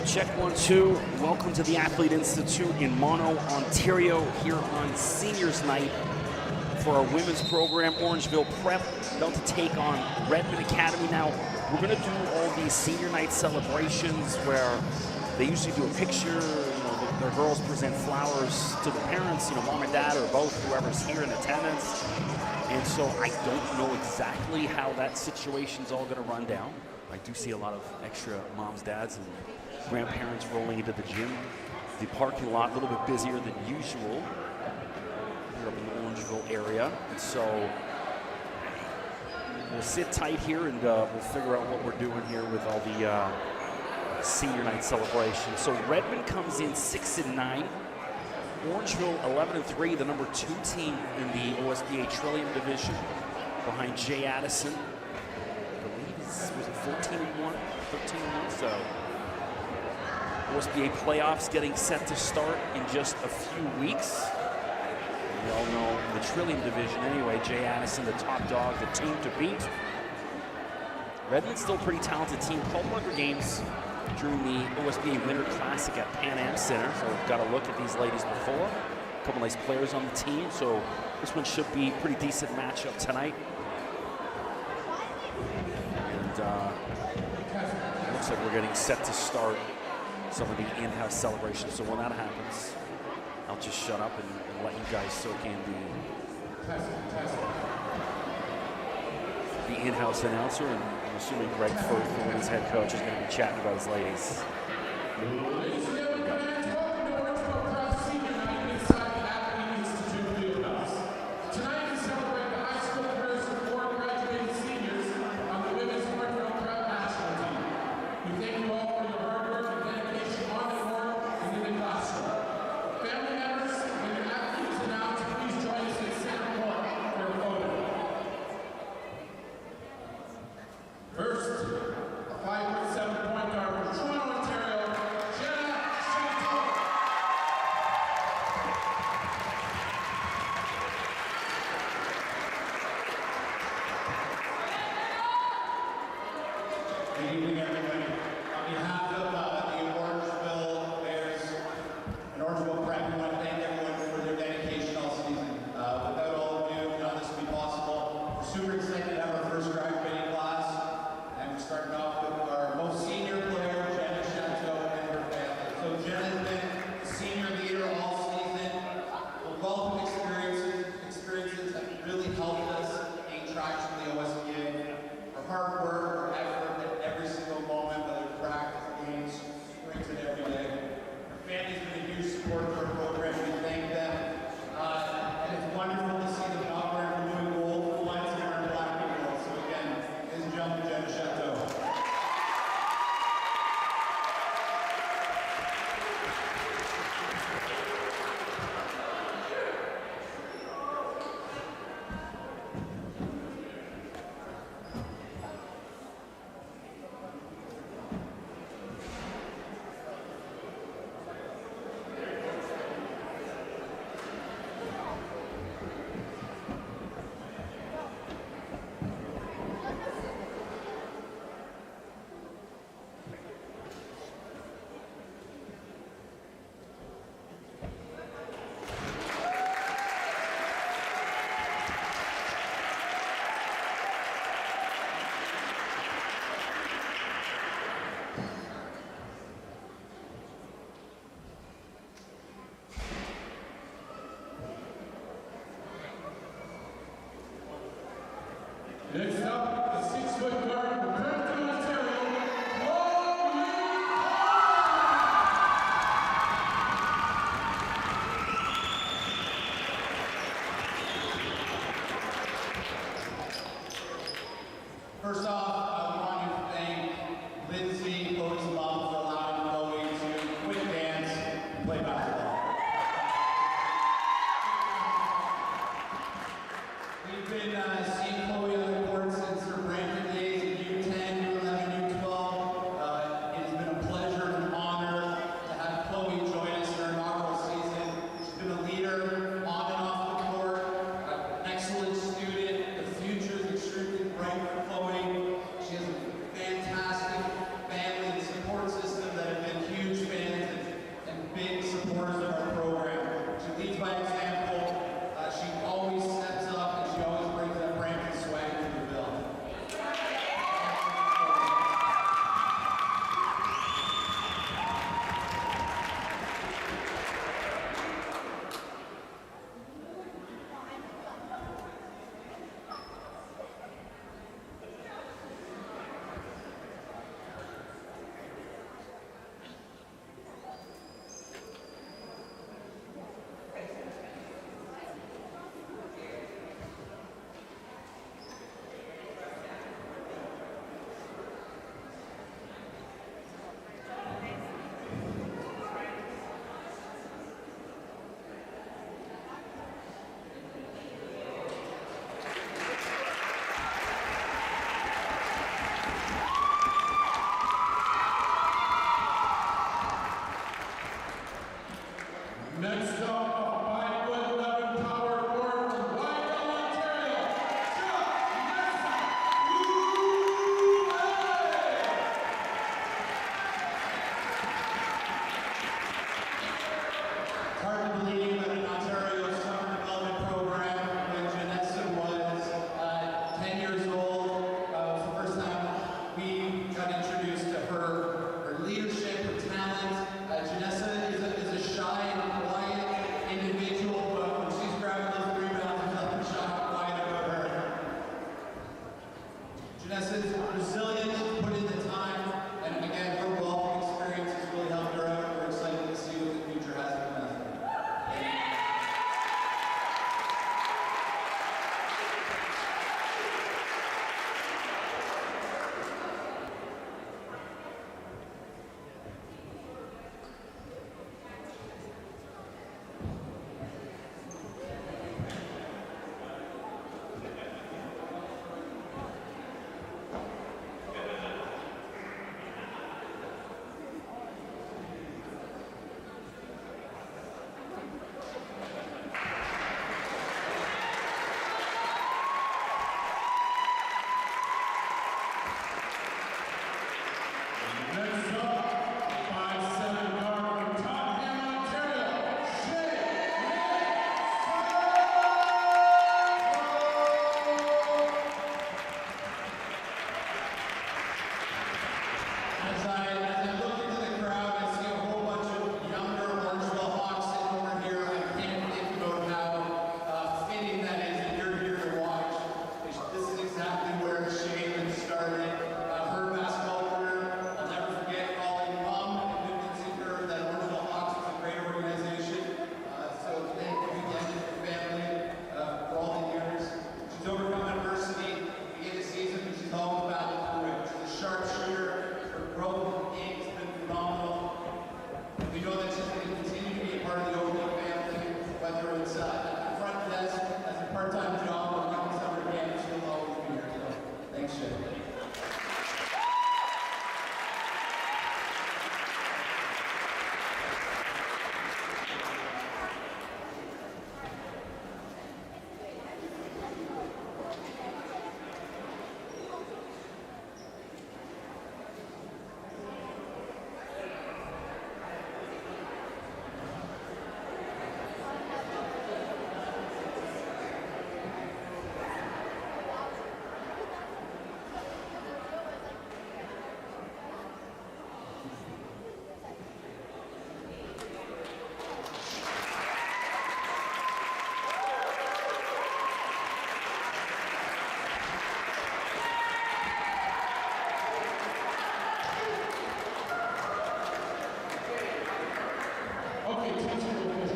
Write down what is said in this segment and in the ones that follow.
Check 1, 2. Welcome to the Athlete Institute in Mono, Ontario, here on Seniors Night for our women's program. Orangeville Prep about to take on Redmond Academy. Now, we're going to do all these senior night celebrations where they usually do a picture, their girls present flowers to the parents, mom and dad or both, whoever's here in attendance. And so I don't know exactly how that situation's all going to run down. I do see a lot of extra moms, dads, and grandparents rolling into the gym. The parking lot a little bit busier than usual here up in the Orangeville area. And so we'll sit tight here and we'll figure out what we're doing here with all the senior night celebrations. So Redmond comes in 6-9. Orangeville 11-3, the number 2 team in the OSBA Trillium Division, behind Jay Addison. I believe was it 14-1, 13-1. So OSBA playoffs getting set to start in just a few weeks. We all know the Trillium Division anyway. Jay Addison, the top dog, the team to beat. Redmond's still a pretty talented team. 1,200 games during the OSBA Winter Classic at Pan Am Center. So we've got a look at these ladies before. A couple nice players on the team. So this one should be a pretty decent matchup tonight. And it looks like we're getting set to start some of the in-house celebrations. So when that happens, I'll just shut up and let you guys soak in the in-house announcer, and I'm assuming Greg Firth, the women's head coach, is going to be chatting about his ladies. Tonight we celebrate the high school careers of 4 graduating seniors on the women's Orangeville Prep national team. We thank you all for your hard work and dedication on the court and in the classroom. Family members, when your athlete is announced, please join us at center court for a photo. First, a 5'7" point guard from Toronto, Ontario, Jenna Chantal. Good evening, everyone. On behalf of the Orangeville Bears and Orangeville Prep, we want to thank everyone for their dedication all season. Without all of you, none of this would be possible. We're super excited to have our first graduating class, and we're starting off with our most senior player, Jenna Chantal, and her family. So Jenna's been the senior leader all season. A wealth of experiences that really helped us gain traction in the OSBA. Her hard work, her effort, every single moment As I look into the crowd, I see a whole bunch of younger Orangeville Hawks sitting over here. I can't think about how fitting that is that you're here to watch. This is exactly where Shaylin started her basketball career. I'll never forget calling mom and convincing her that Orangeville Hawks was a great organization. So thank you again to the family for all the years. She's overcome adversity in the season, but she's always battled through it. She's a sharpshooter. Her growth in the game has been phenomenal. We know that she's going to continue to be a part of the OSBA family, whether it's at the front desk, as a part-time job, or running summer camp, she'll always be here. So, thanks, Shaylin. Okay, teams will go first.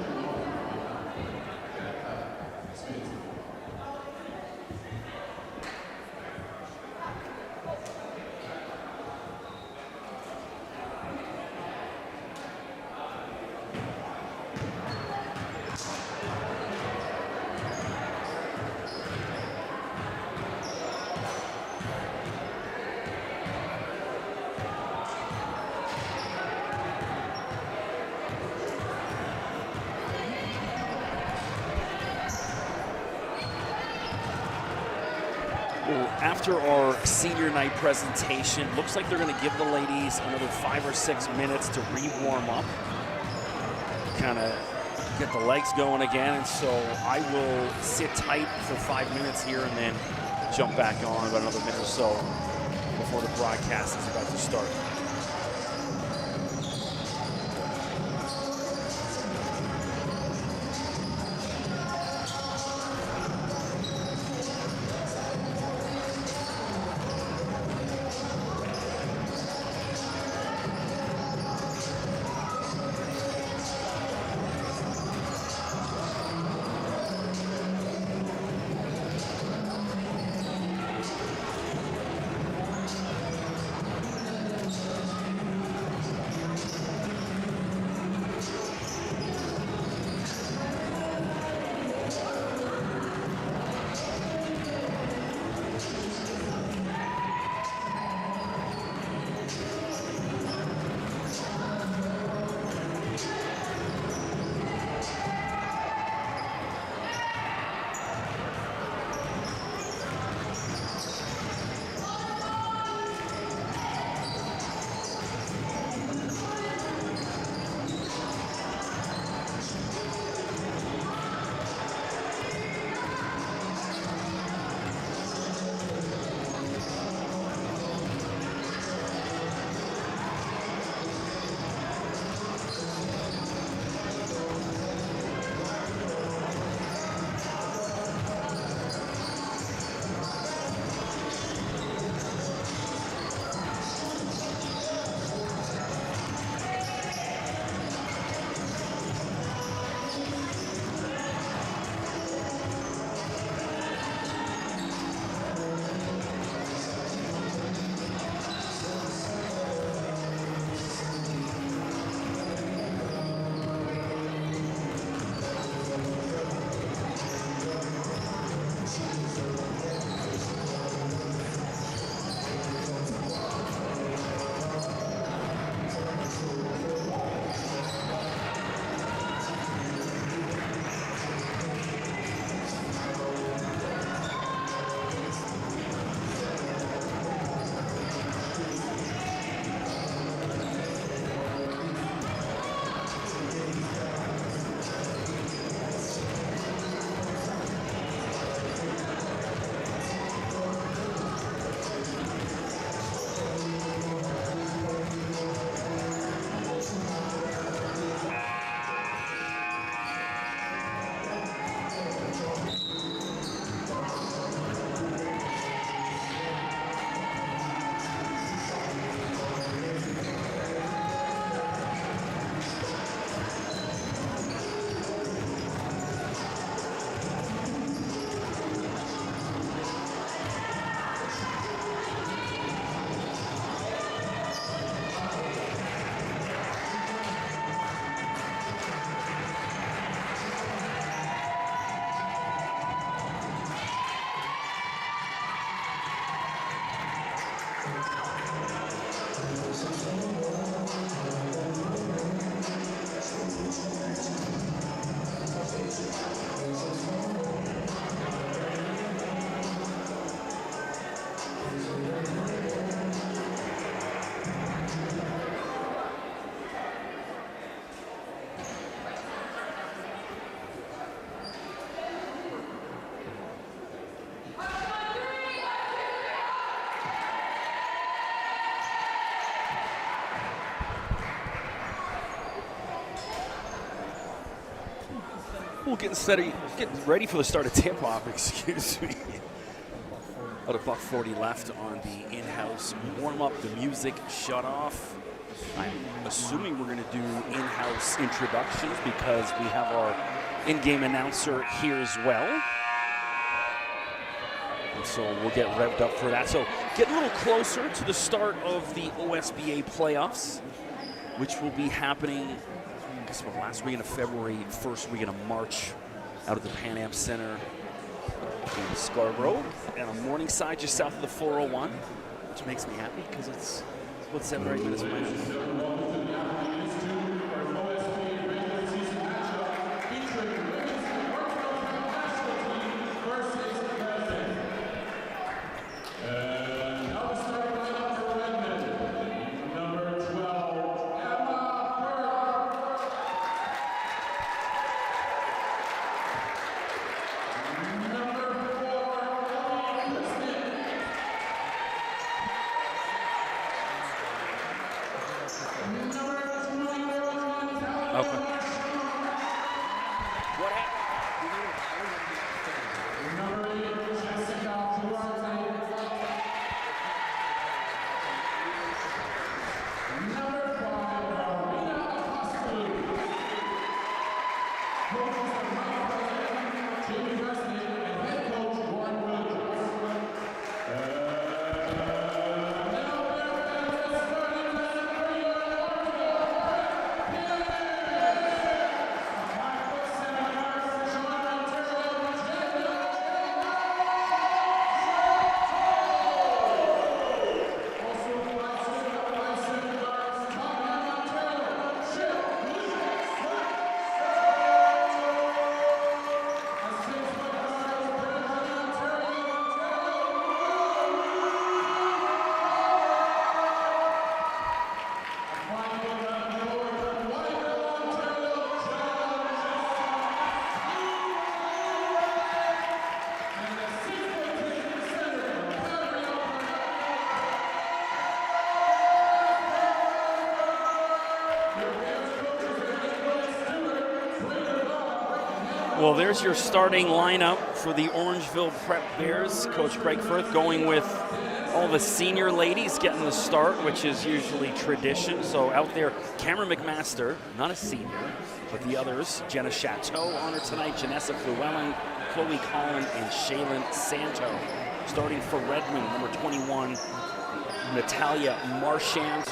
Well, after our senior night presentation, looks like they're going to give the ladies another 5 or 6 minutes to re-warm up, kind of get the legs going again. And so I will sit tight for 5 minutes here and then jump back on about another minute or so before the broadcast is about to start. People getting ready for the start of tip-off, excuse me. About $1:40 left on the in-house warm-up. The music shut off. I'm assuming we're going to do in-house introductions because we have our in-game announcer here as well. And so we'll get revved up for that. So get a little closer to the start of the OSBA playoffs, which will be happening, I guess, last weekend of February, first weekend of March, out at the Pan Am Center in Scarborough, and on Morningside, just south of the 401, which makes me happy because it's about 7 or 8 minutes from my house. Well, there's your starting lineup for the Orangeville Prep Bears. Coach Greg Firth going with all the senior ladies getting the start, which is usually tradition. So out there, Cameron McMaster, not a senior, but the others, Jenna Chateau on her tonight, Janessa Llewellyn, Chloe Collin, and Shaylin Santo. Starting for Redmond, number 21, Natalia Marchand.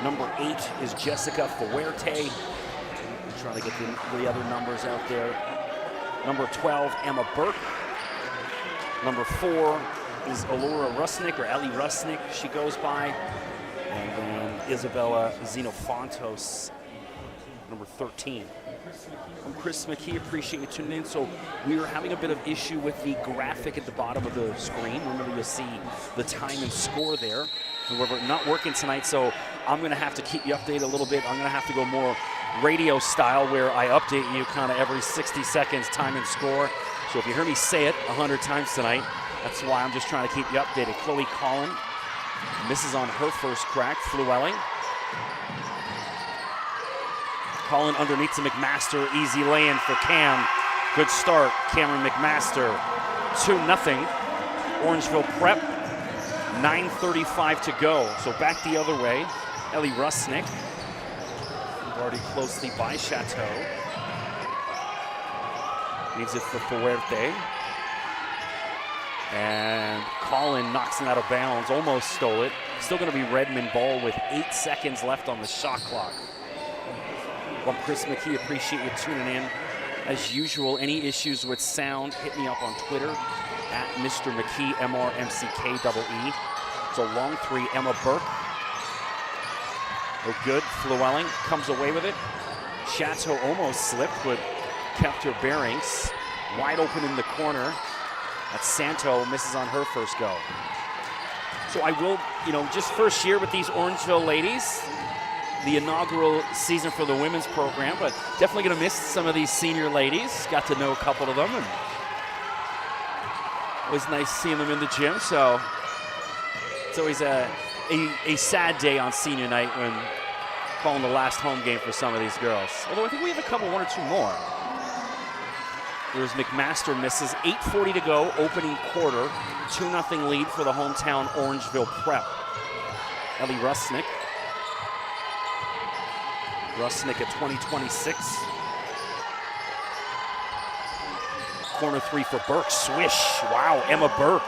Number 8 is Jessica Fuerte. I'm trying to get the other numbers out there. Number 12, Emma Burke. Number 4 is Alora Rusnick, or Ellie Rusnick, she goes by. And then Isabella Xenofontos, number 13. I'm Chris McKee, appreciate you tuning in. So we are having a bit of issue with the graphic at the bottom of the screen. Remember, you'll see the time and score there. However, not working tonight, so I'm going to have to keep you updated a little bit. I'm going to have to go more radio style where I update you kind of every 60 seconds, time and score. So if you hear me say it 100 times tonight, that's why I'm just trying to keep you updated. Chloe Collin misses on her first crack. Llewellyn. Collin underneath to McMaster. Easy lay-in for Cam. Good start. Cameron McMaster. 2-0. Orangeville Prep. 9:35 to go. So back the other way. Ellie Rusnick. Already closely by Chateau. Needs it for Fuerte. And Collin knocks it out of bounds, almost stole it. Still going to be Redmond ball with 8 seconds left on the shot clock. Well, Chris McKee, appreciate you tuning in. As usual, any issues with sound, hit me up on Twitter at Mr. McKee, MRMCKEE. So long 3, Emma Burke. Oh, good. Llewellyn comes away with it. Chateau almost slipped, but kept her bearings. Wide open in the corner. That's Santo, misses on her first go. So I will, just first year with these Orangeville ladies, the inaugural season for the women's program, but definitely going to miss some of these senior ladies. Got to know a couple of them, and it was nice seeing them in the gym. So it's always a sad day on senior night when calling the last home game for some of these girls. Although I think we have a couple, 1 or 2 more. There's McMaster misses. 8:40 to go, opening quarter. 2-0 lead for the hometown Orangeville Prep. Ellie Rusnick. Rusnick at 20-26. Corner three for Burke. Swish. Wow, Emma Burke.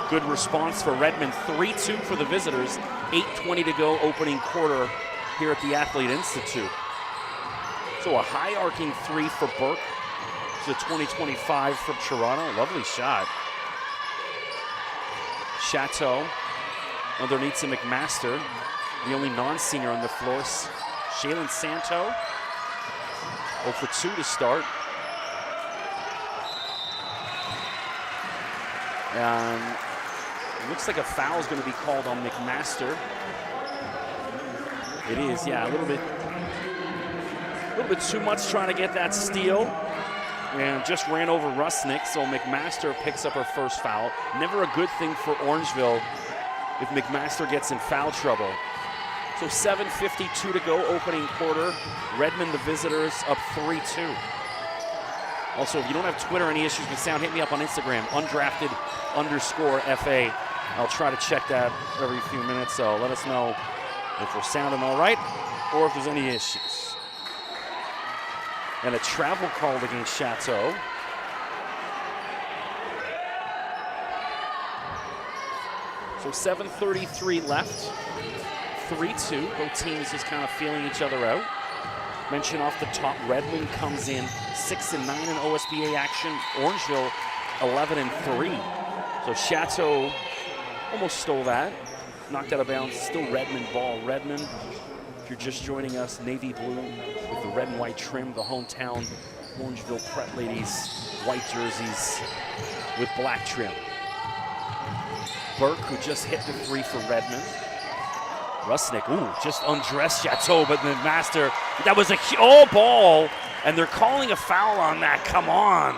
Good response for Redmond. 3-2 for the visitors. 8:20 to go, opening quarter here at the Athlete Institute. So a high arcing three for Burke. It's a 20-25 from Toronto. Lovely shot. Chateau underneath to McMaster. The only non-senior on the floor. Shaylin Santo. 0 for 2 to start. And it looks like a foul is going to be called on McMaster. It is, yeah, a little bit too much trying to get that steal. And just ran over Rusnick, so McMaster picks up her first foul. Never a good thing for Orangeville if McMaster gets in foul trouble. So 7:52 to go, opening quarter. Redmond, the visitors, up 3-2. Also, if you don't have Twitter, any issues with sound, hit me up on Instagram, undrafted_FA. I'll try to check that every few minutes, so let us know if we're sounding all right or if there's any issues. And a travel called against Chateau. So 7:33 left, 3-2. Both teams just kind of feeling each other out. Mention off the top, Redmond comes in 6-9 in OSBA action. Orangeville 11-3. So Chateau almost stole that. Knocked out of bounds, still Redmond ball. Redmond, if you're just joining us, navy blue with the red and white trim, the hometown Orangeville Prep ladies, white jerseys with black trim. Burke, who just hit the three for Redmond. Rusnick, ooh, just undressed Chateau, but McMaster, that was a ball, and they're calling a foul on that, come on.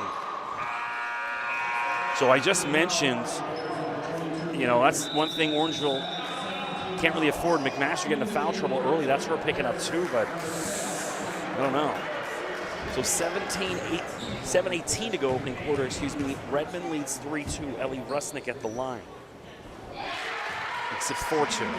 So I just mentioned, you know, that's one thing Orangeville can't really afford. McMaster getting into foul trouble early, that's her picking up too, but I don't know. So 7:18 to go, opening quarter, Redmond leads 3-2, Ellie Rusnick at the line. It's at 4-2.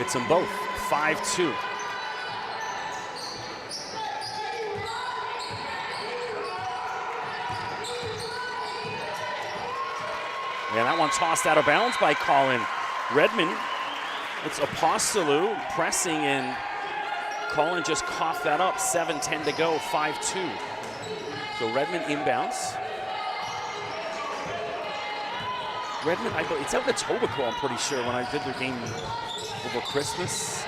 It's them both, 5-2. And that one tossed out of bounds by Colin. Redmond, it's Apostolou pressing, and Colin just coughed that up. 7:10 to go, 5-2. So Redmond inbounds. Redmond, it's out in Etobicoke, I'm pretty sure, when I did their game over Christmas.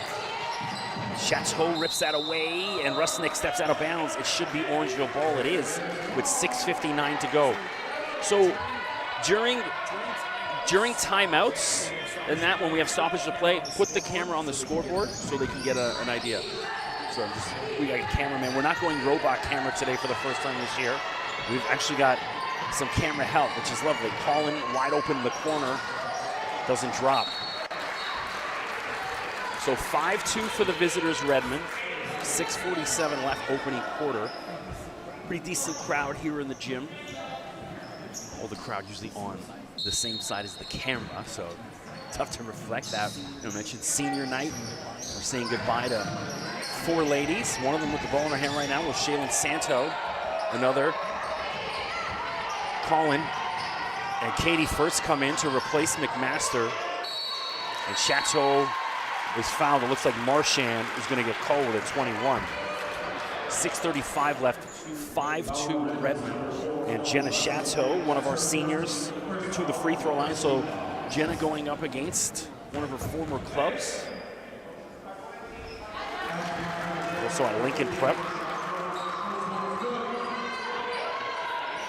Chateau rips that away, and Rusnick steps out of bounds. It should be Orangeville ball. It is, with 6:59 to go. So during timeouts and that, when we have stoppage to play, put the camera on the scoreboard so they can get an idea. So we got a cameraman. We're not going robot camera today for the first time this year. We've actually got some camera help, which is lovely. Colin wide open in the corner, doesn't drop. So 5-2 for the visitors, Redmond. 6:47 left, opening quarter. Pretty decent crowd here in the gym. Well, the crowd usually on the same side as the camera, so tough to reflect that. I mentioned senior night. We're saying goodbye to 4 ladies. One of them with the ball in her hand right now was Shaylin Santo. Another, Colin and Katie first come in to replace McMaster. And Chateau is fouled. It looks like Marchand is going to get called at 21. 6:35 left, 5-2 Redmond. And Jenna Chateau, one of our seniors, to the free throw line. So Jenna going up against one of her former clubs. Also at Lincoln Prep.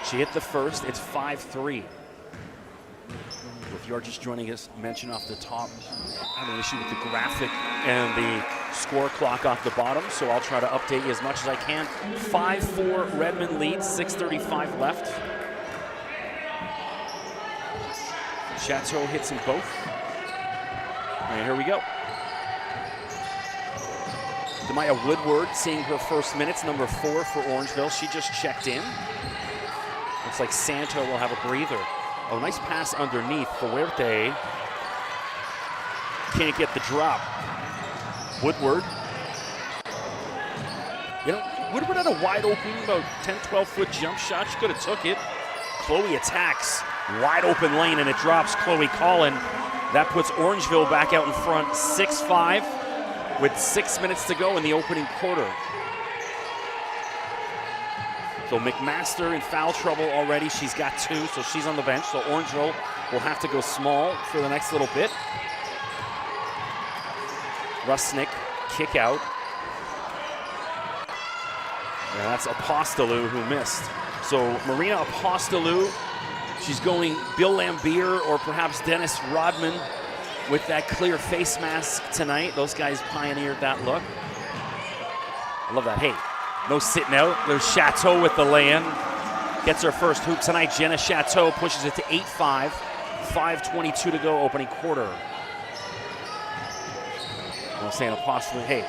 She hit the first, it's 5-3. If you're just joining us, mention off the top, I have an issue with the graphic and the score clock off the bottom, so I'll try to update you as much as I can. 5-4 Redmond leads, 6:35 left. Chateau hits them both. And here we go. Demaya Woodward seeing her first minutes, number 4 for Orangeville. She just checked in. Looks like Santo will have a breather. Oh, nice pass underneath. Fuerte can't get the drop. Woodward. You know, Woodward had a wide open, about 10, 12-foot jump shot. She could have took it. Chloe attacks. Wide open lane, and it drops Chloe Collin. That puts Orangeville back out in front, 6-5, with 6 minutes to go in the opening quarter. So McMaster in foul trouble already. She's got 2, so she's on the bench. So Orangeville will have to go small for the next little bit. Rusnick, kick out. And that's Apostolou who missed. So Marina Apostolou, she's going Bill Lambier or perhaps Dennis Rodman with that clear face mask tonight. Those guys pioneered that look. I love that. Hey, no sitting out. There's Chateau with the lay-in. Gets her first hoop tonight. Jenna Chateau pushes it to 8-5. 5:22 to go, opening quarter. I'm saying Apostolou, hey,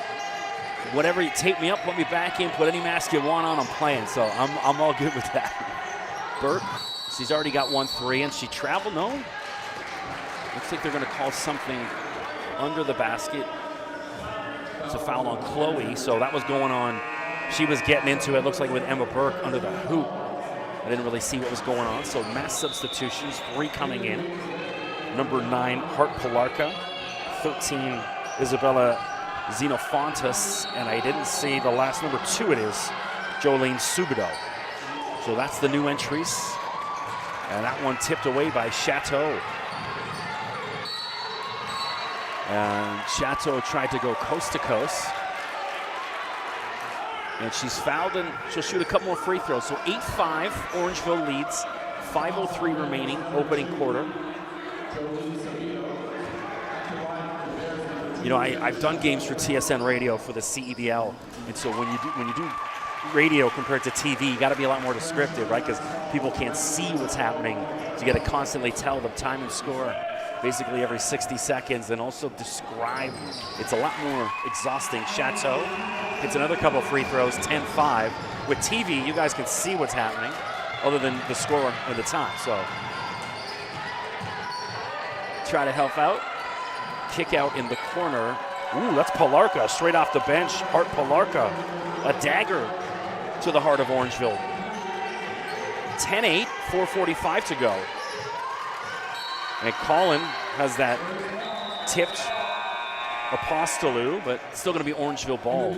whatever, you tape me up, put me back in, put any mask you want on, I'm playing. So I'm all good with that. Burke, she's already got 1-3, and she traveled. No, looks like they're going to call something under the basket. It's a foul on Chloe, so that was going on. She was getting into it, looks like with Emma Burke under the hoop. I didn't really see what was going on, so mass substitutions, 3 coming in. Number 9, Hart Palarca. 13, Isabella Xenofontas, and I didn't see the last number 2 it is, Jolene Subido. So that's the new entries. And that one tipped away by Chateau. And Chateau tried to go coast to coast. And she's fouled, and she'll shoot a couple more free throws. So 8-5, Orangeville leads. 5:03 remaining, opening quarter. You know, I've done games for TSN Radio for the CEBL, and so when you do radio compared to TV, you got to be a lot more descriptive, right? Because people can't see what's happening, so you got to constantly tell them time and score, basically every 60 seconds, and also describe. It's a lot more exhausting. Chateau hits another couple of free throws, 10-5. With TV, you guys can see what's happening, other than the score and the time. So try to help out. Kick out in the corner. Ooh, that's Palarca straight off the bench. Hart Palarca, a dagger to the heart of Orangeville. 10-8, 4:45 to go. And Collin has that tipped Apostolou, but still going to be Orangeville ball.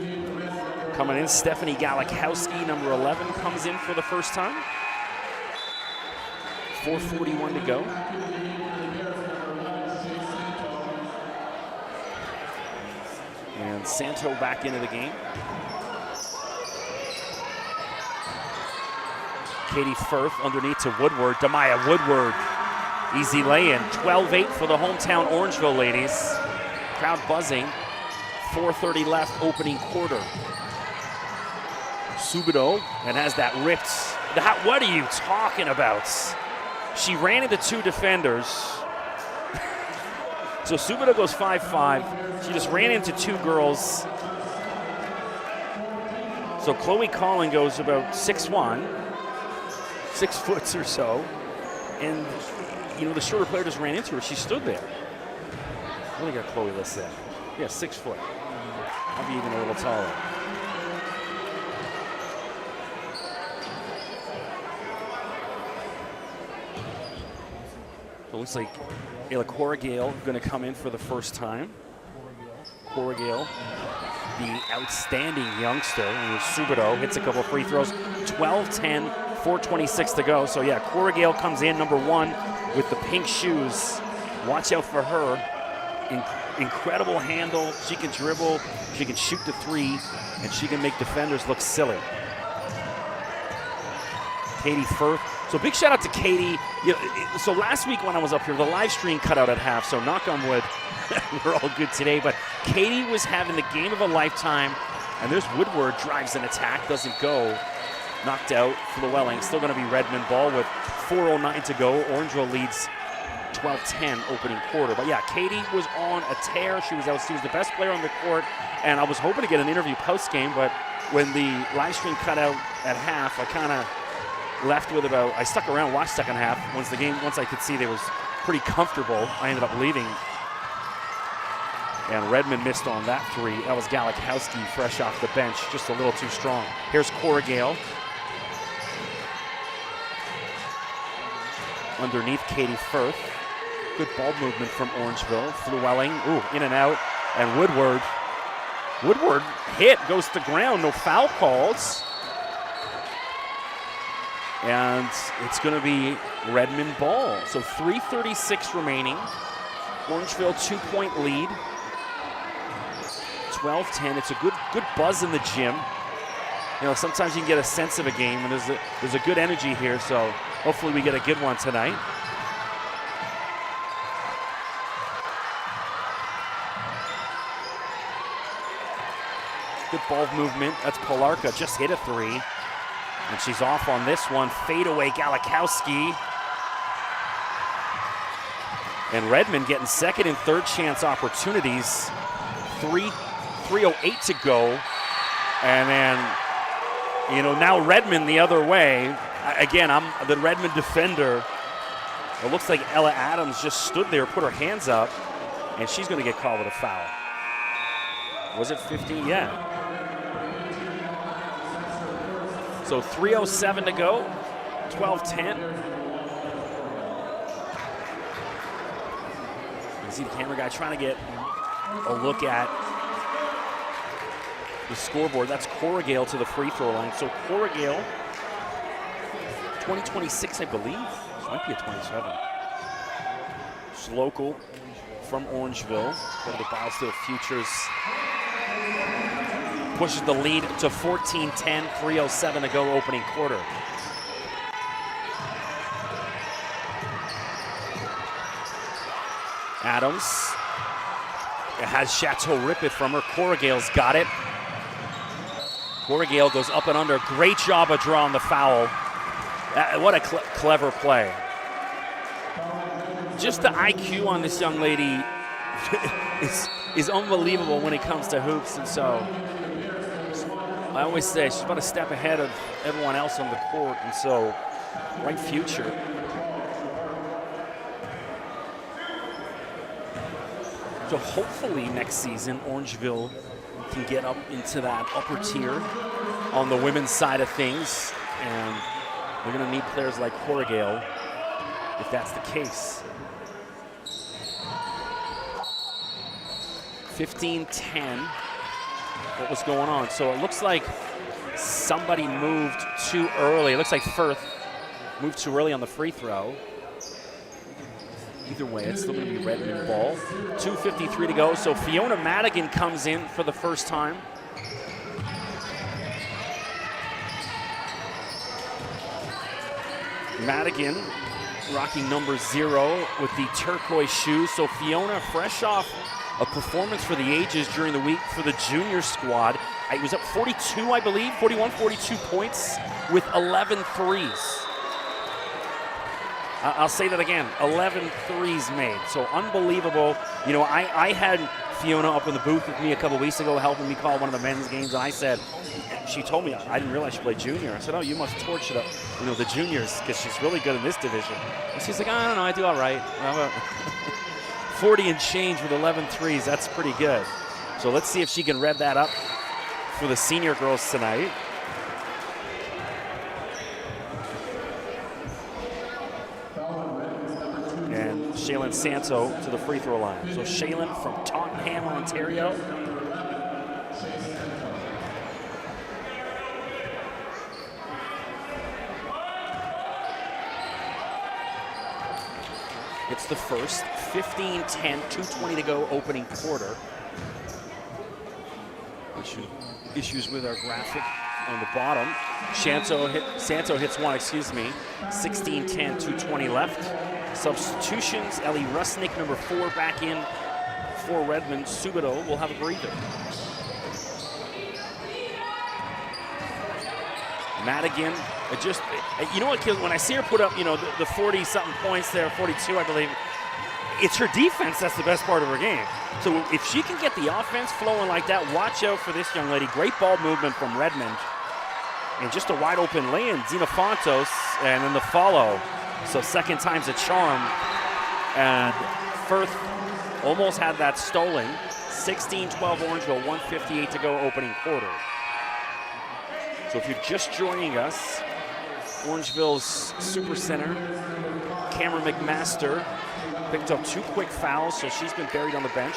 Coming in, Stephanie Galikowski, number 11, comes in for the first time. 4:41 to go. And Santo back into the game. Katie Firth underneath to Woodward. Demaya Woodward. Easy lay-in. 12-8 for the hometown Orangeville ladies. Crowd buzzing. 4:30 left, opening quarter. Subido, and has that ripped. What are you talking about? She ran into 2 defenders. So Subido goes 5-5. She just ran into 2 girls. So Chloe Collin goes about 6'1", 6 foot or so. And, you know, the shorter player just ran into her. She stood there. I really got Chloe listed there. Yeah, 6 foot. I'll be even a little taller. So it looks like Ayla Corrigal going to come in for the first time. Corrigal, the outstanding youngster. And Subido hits a couple of free throws. 12-10, 4:26 to go. So yeah, Corrigal comes in, number 1, with the pink shoes. Watch out for her. Incredible handle. She can dribble. She can shoot the 3, and she can make defenders look silly. Katie Firth. So big shout out to Katie. You know, so last week when I was up here, the live stream cut out at half, so knock on wood, we're all good today. But Katie was having the game of a lifetime, and there's Woodward, drives an attack, doesn't go. Knocked out for the Welling. Still going to be Redmond ball with 4:09 to go. Orangeville leads 12-10 opening quarter. But yeah, Katie was on a tear. She was the best player on the court, and I was hoping to get an interview post-game, but when the live stream cut out at half, I kind of left with I stuck around, watched second half. Once I could see they was pretty comfortable, I ended up leaving. And Redmond missed on that three. That was Galakowski fresh off the bench, just a little too strong. Here's Cora Gale. Underneath Katie Firth. Good ball movement from Orangeville. Flewelling, in and out. And Woodward hit, goes to ground, no foul calls. And it's gonna be Redmond ball. So 3:36 remaining. Orangeville 2-point lead. 12-10, it's a good buzz in the gym. You know, sometimes you can get a sense of a game, and there's a good energy here, so hopefully we get a good one tonight. Good ball movement, that's Polarka, just hit a three. And she's off on this one, fadeaway Galakowski. And Redmond getting second and third chance opportunities. 3:08 to go. And then, you know, now Redmond the other way. Again, I'm the Redmond defender. It looks like Ella Adams just stood there, put her hands up, and she's going to get called with a foul. Was it 15? Yeah. So 3:07 to go, 12-10. You see the camera guy trying to get a look at the scoreboard. That's Cora Gale to the free throw line. So Cora Gale, 2026, I believe. She might be a 27. She's local from Orangeville. Go to the Biosteel Futures. Pushes the lead to 14-10, 3:07 to go opening quarter. Adams has Chateau rip it from her. Cora Gale's got it. Cora Gale goes up and under. Great job of drawing the foul. What a clever play. Just the IQ on this young lady is unbelievable when it comes to hoops, and so I always say she's about a step ahead of everyone else on the court, and so bright future. So hopefully next season, Orangeville can get up into that upper tier on the women's side of things, and they're going to need players like Cora Gale if that's the case. 15-10. What was going on? So it looks like somebody moved too early. It looks like Firth moved too early on the free throw. Either way, it's still going to be Redmond ball. 2:53 to go. So Fiona Madigan comes in for the first time. Madigan rocking number 0 with the turquoise shoes. So Fiona, fresh off a performance for the ages during the week for the junior squad. It was up 42, I believe, 42 points with 11 threes. I'll say that again, 11 threes made, so unbelievable. You know, I had Fiona up in the booth with me a couple weeks ago helping me call one of the men's games, and I said, she told me, I didn't realize she played junior. I said, oh, you must torch it up, you know, the juniors, because she's really good in this division. And she's like, I don't know, I do all right. 40 and change with 11 threes, that's pretty good. So let's see if she can rev that up for the senior girls tonight. And Shaylin Santo to the free throw line. So Shaylin from Tottenham, Ontario. It's the first, 15-10, 2:20 to go opening quarter. Issues with our graphic on the bottom. Santo hits one, 16-10, 2:20 left. Substitutions, Ellie Rusnick, number 4, back in for Redmond. Subido will have a breather. Madigan, you know what, when I see her put up, you know, the 40-something points there, 42, I believe, it's her defense that's the best part of her game. So if she can get the offense flowing like that, watch out for this young lady. Great ball movement from Redmond. And just a wide open lane, Zena Fontos, and then the follow. So second time's a charm. And Firth almost had that stolen. 16-12 Orangeville, 1:58 to go opening quarter. So if you're just joining us, Orangeville's super center, Cameron McMaster, picked up 2 quick fouls, so she's been buried on the bench.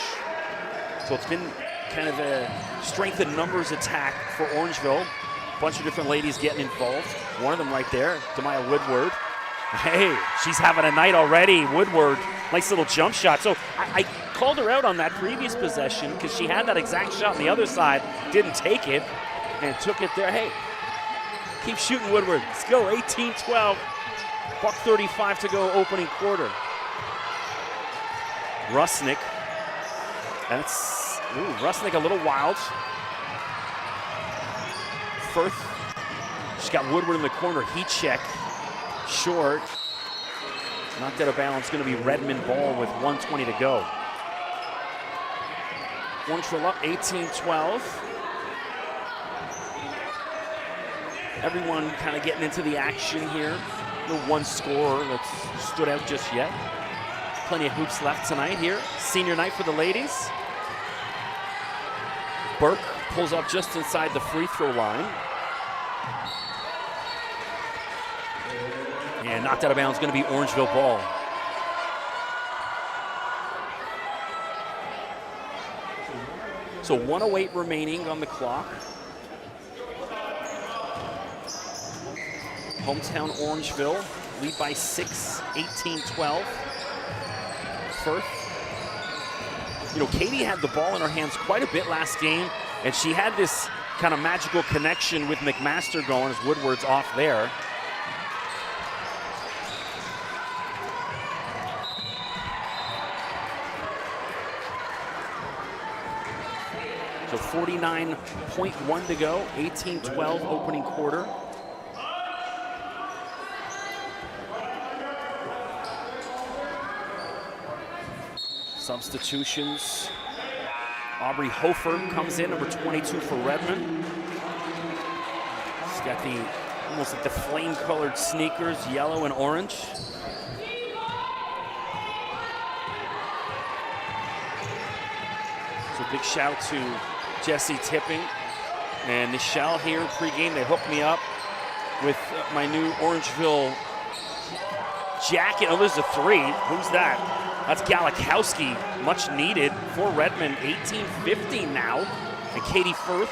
So it's been kind of a strength in numbers attack for Orangeville. A bunch of different ladies getting involved. One of them right there, Demaya Woodward. Hey, she's having a night already. Woodward, nice little jump shot. So I called her out on that previous possession because she had that exact shot on the other side, didn't take it, and took it there. Hey, keep shooting, Woodward. Let's go, 18-12. $1:35 to go opening quarter. Rusnick. That's, Rusnick a little wild. Firth, she's got Woodward in the corner. Heat check, short. Knocked out of bounds. Going to be Redmond ball with 1:20 to go. Orangeville up 18-12. Everyone kind of getting into the action here. No one scorer that's stood out just yet. Plenty of hoops left tonight here. Senior night for the ladies. Burke pulls up just inside the free throw line. And knocked out of bounds, going to be Orangeville ball. So 1:08 remaining on the clock. Hometown Orangeville lead by 6, 18-12. Firth. You know, Katie had the ball in her hands quite a bit last game, and she had this kind of magical connection with McMaster going as Woodward's off there. So 49.1 to go, 18-12 opening quarter. Substitutions. Aubrey Hofer comes in, number 22 for Redmond. She's got the almost like the flame-colored sneakers, yellow and orange. So big shout out to Jesse Tipping and Michelle here pregame. They hooked me up with my new Orangeville jacket. Oh, there's a 3. Who's that? That's Galikowski, much needed for Redmond. 18-15 now. And Katie Firth.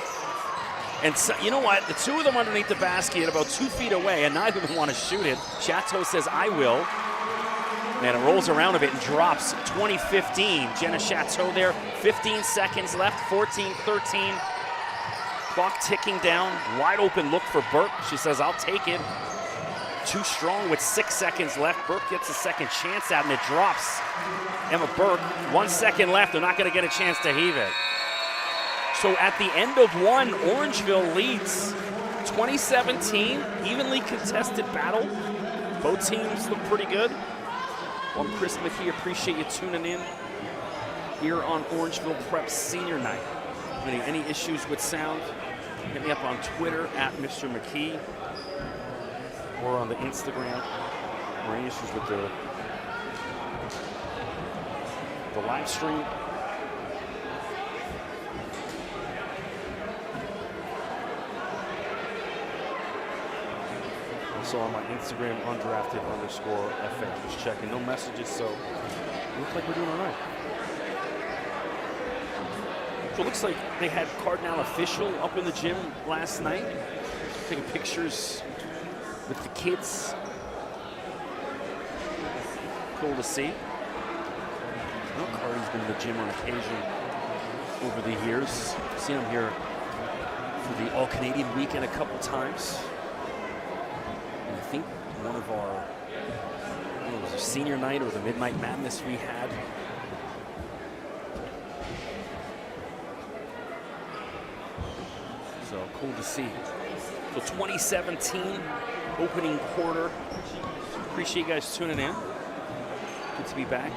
And so, you know what? The 2 of them underneath the basket, about 2 feet away, and neither of them want to shoot it. Chateau says, I will. And it rolls around a bit and drops. 20-15. Jenna Chateau there. 15 seconds left. 14-13. Clock ticking down. Wide open look for Burke. She says, I'll take it. Too strong with 6 seconds left. Burke gets a second chance at it, and it drops. Emma Burke, 1 second left. They're not going to get a chance to heave it. So at the end of 1, Orangeville leads 2017. Evenly contested battle. Both teams look pretty good. Well, I'm Chris McKee. Appreciate you tuning in here on Orangeville Prep Senior Night. Any issues with sound, hit me up on Twitter at Mr. McKee. Or on the Instagram, or any issues with the live stream. Also on my Instagram, undrafted_FA. Just checking, no messages, so it looks like we're doing all right. So it looks like they had Cardinal Official up in the gym last night, taking pictures with the kids. Cool to see. Well, Cardi's been in the gym on occasion over the years. Seen him here for the All-Canadian weekend a couple times. And I think one of our, I don't know, it was a senior night or the Midnight Madness we had. So cool to see. So 2017 opening quarter. Appreciate you guys tuning in. Good to be back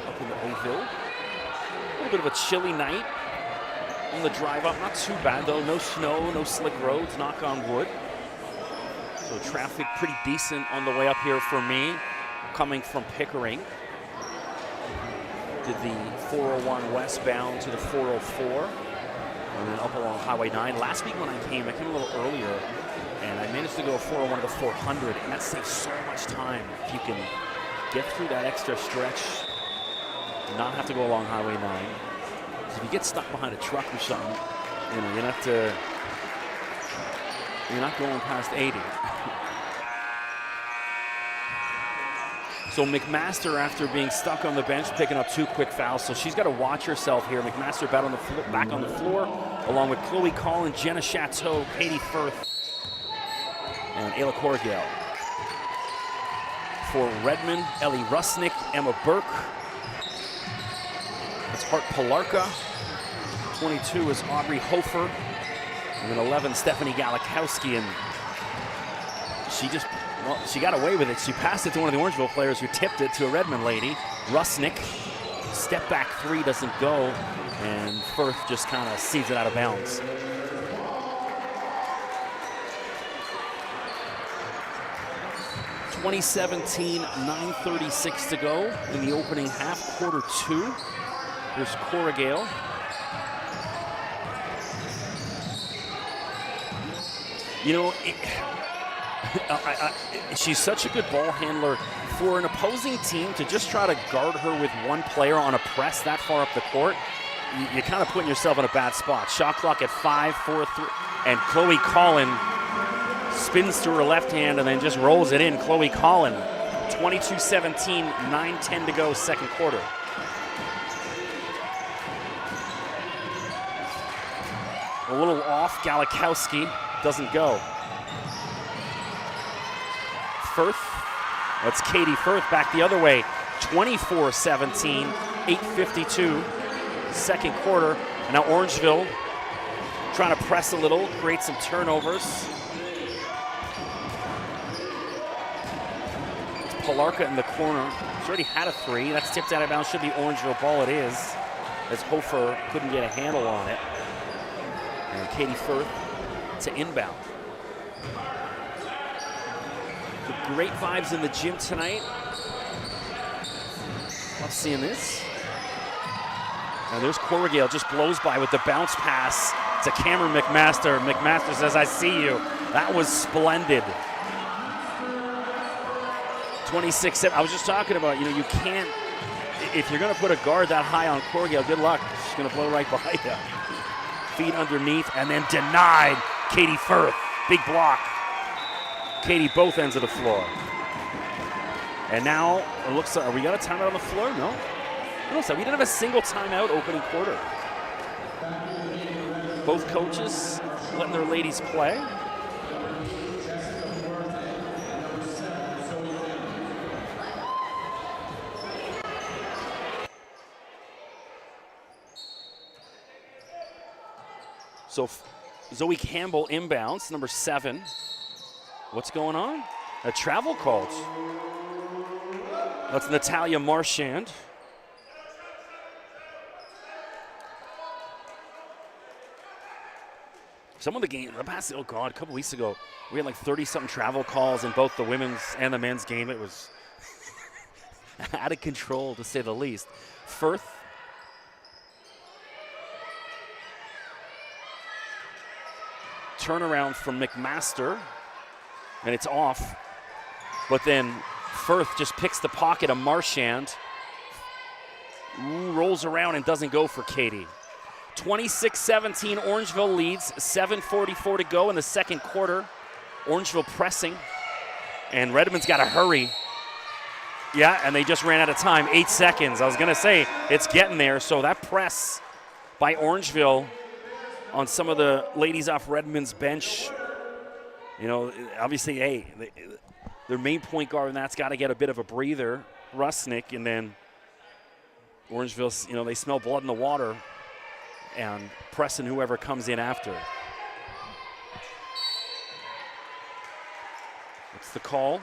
up in the Orangeville. A little bit of a chilly night on the drive up. Not too bad though. No snow, no slick roads, knock on wood. So traffic pretty decent on the way up here for me, coming from Pickering. Did the 401 westbound to the 404, and then up along Highway 9. Last week when I came a little earlier, and I managed to go 401 to the 400, and that saves so much time if you can get through that extra stretch, not have to go along Highway 9. So if you get stuck behind a truck or something, you know, you're not going past 80. So McMaster, after being stuck on the bench, picking up 2 quick fouls. So she's got to watch herself here. McMaster back on the floor, along with Chloe Collin, Jenna Chateau, Katie Firth, and Ayla Corrigal. For Redmond, Ellie Rusnick, Emma Burke. That's Hart Palarka. 22 is Aubrey Hofer. And then 11, Stephanie Galikowski. And she got away with it. She passed it to one of the Orangeville players who tipped it to a Redmond lady. Rusnick, step back 3 doesn't go. And Firth just kind of sees it out of bounds. (2017) 9:36 to go in the opening half, quarter 2. Here's Corrigal. You know, she's such a good ball handler. For an opposing team to just try to guard her with one player on a press that far up the court, you're kind of putting yourself in a bad spot. Shot clock at 5, 4, 3, and Chloe Collin spins to her left hand and then just rolls it in. Chloe Collin, 22-17, 9:10 to go, second quarter. A little off, Galikowski doesn't go. Firth, that's Katie Firth back the other way, 24-17, 8:52, second quarter. And now Orangeville trying to press a little, create some turnovers. Palarka in the corner. She's already had a 3. That's tipped out of bounds. Should be Orangeville ball. It is, as Hofer couldn't get a handle on it. And Katie Firth to inbound. The great vibes in the gym tonight. Love seeing this. And there's Corrigal, just blows by with the bounce pass to Cameron McMaster. McMaster says, I see you. That was splendid. 26-7. I was just talking about, you know, you can't, if you're going to put a guard that high on Corrigal, good luck. She's going to blow right by you. Feet underneath, and then denied. Katie Firth, big block. Katie, both ends of the floor. And now, it looks like, we got a timeout on the floor? No. It looks like we didn't have a single timeout opening quarter. Both coaches letting their ladies play. So Zoe Campbell inbounds, number 7. What's going on? A travel call. That's Natalia Marchand. Some of the games, the past, oh God, a couple weeks ago, we had like 30-something travel calls in both the women's and the men's game. It was out of control, to say the least. Firth. Turnaround from McMaster, and it's off. But then Firth just picks the pocket of Marchand, rolls around and doesn't go for Katie. 26-17, Orangeville leads, 7:44 to go in the second quarter. Orangeville pressing, and Redmond's got to hurry. Yeah, and they just ran out of time, 8 seconds. I was gonna say, it's getting there, so that press by Orangeville on some of the ladies off Redmond's bench, you know, obviously, hey, their main point guard, and that's got to get a bit of a breather, Rusnick, and then Orangeville, you know, they smell blood in the water and pressing whoever comes in after. What's the call?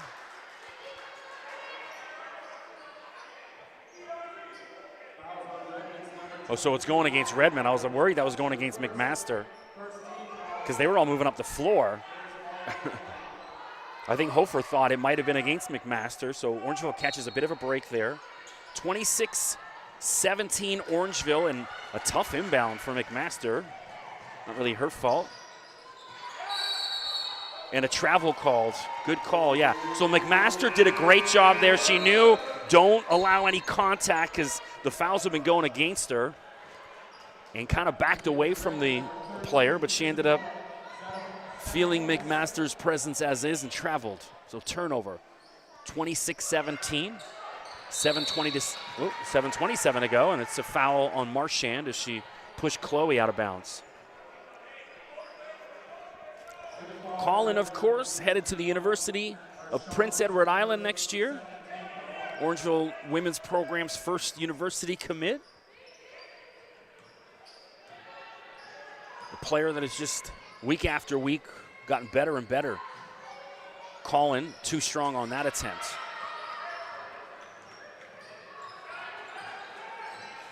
Oh, so it's going against Redmond. I was worried that was going against McMaster because they were all moving up the floor. I think Hofer thought it might have been against McMaster, so Orangeville catches a bit of a break there. 26-17 Orangeville, and a tough inbound for McMaster. Not really her fault. And a travel called. Good call, yeah. So McMaster did a great job there. She knew don't allow any contact because the fouls have been going against her, and kind of backed away from the player, but she ended up feeling McMaster's presence as is and traveled. So turnover, 26-17, 7:27 to go, and it's a foul on Marchand as she pushed Chloe out of bounds. Colin, of course, headed to the University of Prince Edward Island next year. Orangeville women's program's first university commit. A player that has just week after week gotten better and better. Colin, too strong on that attempt.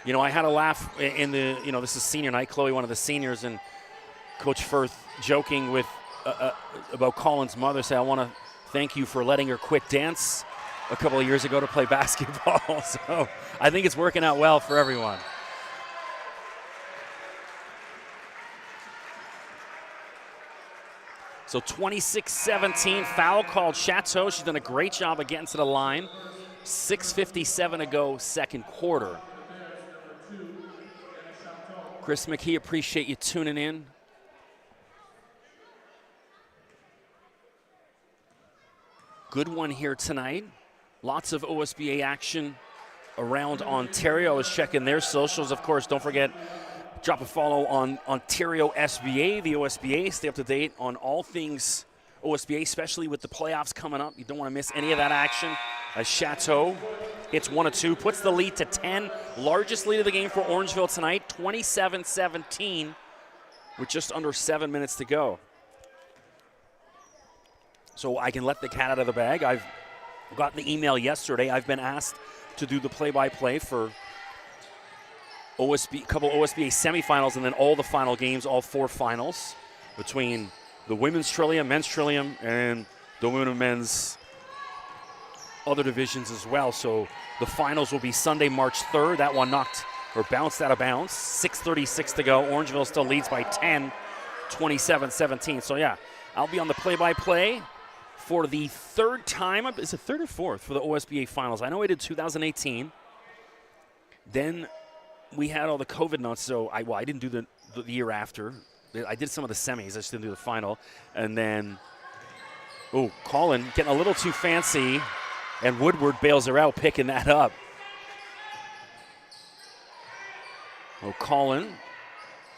You know, I had a laugh in the, this is senior night, Chloe, one of the seniors, and Coach Firth joking with about Colin's mother, say, I want to thank you for letting her quit dance a couple of years ago to play basketball. So I think it's working out well for everyone. So 26-17, foul called Chateau. She's done a great job of getting to the line. 6:57 to go, second quarter. Chris McKee, appreciate you tuning in. Good one here tonight. Lots of OSBA action around Ontario. I was checking their socials. Of course, don't forget, drop a follow on Ontario SBA, the OSBA. Stay up to date on all things OSBA, especially with the playoffs coming up. You don't want to miss any of that action. As Chateau hits 1 of 2, puts the lead to 10. Largest lead of the game for Orangeville tonight, 27-17, with just under 7 minutes to go. So I can let the cat out of the bag. I've gotten the email yesterday. I've been asked to do the play-by-play for a couple OSBA semifinals and then all the final games, all 4 finals between the women's Trillium, men's Trillium, and the women and men's other divisions as well. So the finals will be Sunday, March 3rd. That one bounced out of bounds. 6:36 to go. Orangeville still leads by 10, 27-17. So yeah, I'll be on the play-by-play for the third time. Is it third or fourth for the OSBA finals? I know I did 2018. Then we had all the COVID nuts, so I didn't do the year after. I did some of the semis. I just didn't do the final. And then, Colin getting a little too fancy, and Woodward bails her out, picking that up. Colin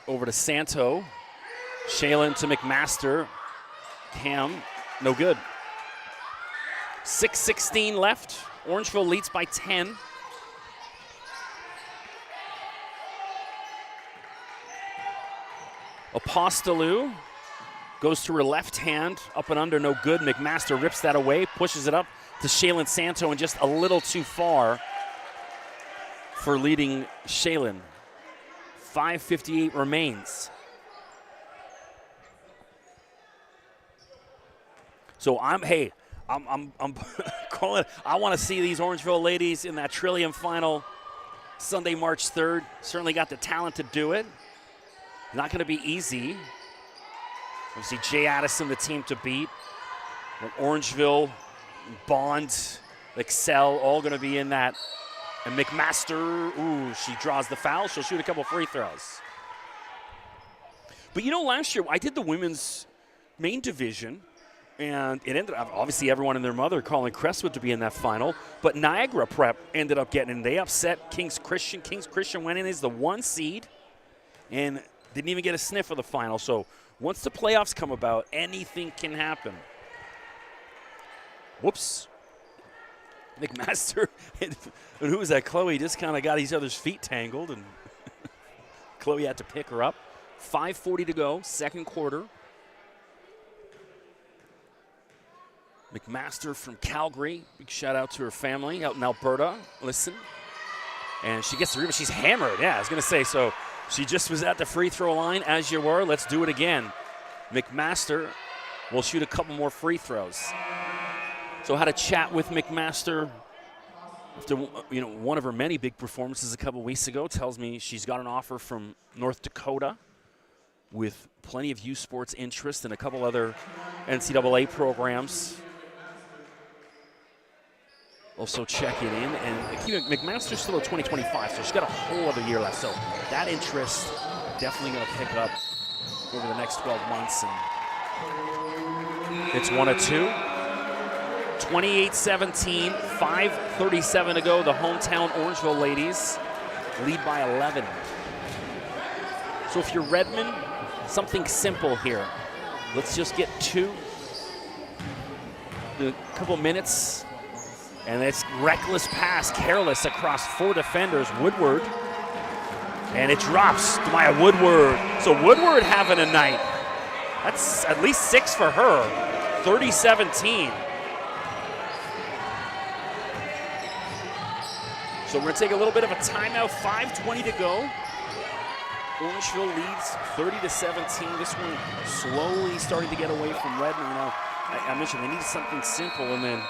over to Santo. Shaylin to McMaster. Cam, no good. 6:16 left. Orangeville leads by 10. Apostolou goes to her left hand, up and under, no good. McMaster rips that away, pushes it up to Shaylin Santo, and just a little too far for leading Shaylin. 5:58 remains. So I'm calling. I want to see these Orangeville ladies in that Trillium final Sunday, March 3rd. Certainly got the talent to do it. Not going to be easy. Obviously, Jay Addison, the team to beat. Orangeville, Bond, Excel, all going to be in that. And McMaster, she draws the foul. She'll shoot a couple free throws. But last year I did the women's main division, and it ended up, obviously everyone and their mother calling Crestwood to be in that final, but Niagara Prep ended up getting in. They upset Kings Christian. Kings Christian went in as the 1 seed and didn't even get a sniff of the final. So once the playoffs come about, anything can happen. Whoops. McMaster, and who was that? Chloe just kind of got each other's feet tangled, and Chloe had to pick her up. 5:40 to go, second quarter. McMaster from Calgary. Big shout out to her family out in Alberta. Listen. And she gets the rebound. She's hammered. Yeah, I was going to say, so she just was at the free throw line, as you were. Let's do it again. McMaster will shoot a couple more free throws. So I had a chat with McMaster after one of her many big performances a couple weeks ago. Tells me she's got an offer from North Dakota with plenty of youth sports interest and a couple other NCAA programs. Also checking in, and McMaster's still at 2025, so she's got a whole other year left. So that interest definitely going to pick up over the next 12 months. And it's 1 of 2. 28-17, 5:37 to go. The hometown Orangeville ladies lead by 11. So if you're Redmond, something simple here. Let's just get a couple minutes. And it's reckless pass, careless across 4 defenders. Woodward, and it drops to Maya Woodward. So Woodward having a night. That's at least 6 for her. 30-17. So we're gonna take a little bit of a timeout. 5:20 to go. Orangeville leads 30-17. This one slowly starting to get away from Redmond. I mentioned they need something simple, and then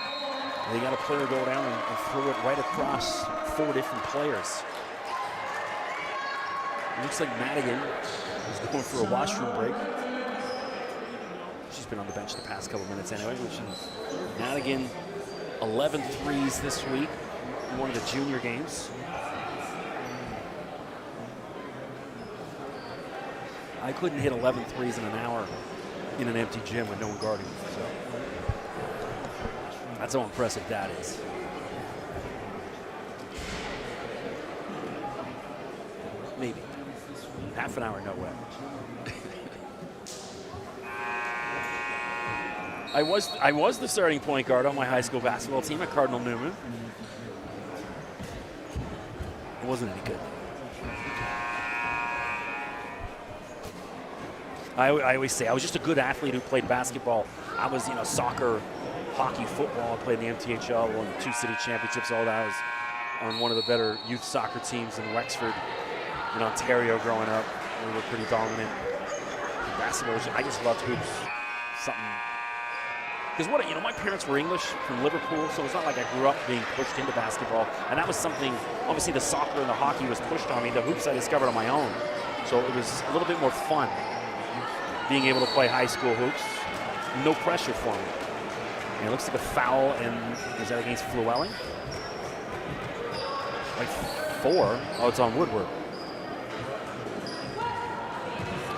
they got a player go down and throw it right across 4 different players. It looks like Madigan is going for a washroom break. She's been on the bench the past couple minutes anyway. Madigan, 11 threes this week in one of the junior games. I couldn't hit 11 threes in an hour in an empty gym with no one guarding me, so. That's how impressive that is. Maybe. Half an hour, no way. I was the starting point guard on my high school basketball team at Cardinal Newman. It wasn't any good. I always say I was just a good athlete who played basketball. I was, soccer, hockey, football. I played in the MTHL, won 2 city championships, all that. I was on one of the better youth soccer teams in Wexford, in Ontario growing up. We were pretty dominant. Basketball, I just loved hoops. Because my parents were English from Liverpool, so it's not like I grew up being pushed into basketball. And that was something, obviously the soccer and the hockey was pushed on me. The hoops I discovered on my own. So it was a little bit more fun being able to play high school hoops. No pressure for me. And it looks like a foul, and is that against Flewelling? Like 4. Oh, it's on Woodward.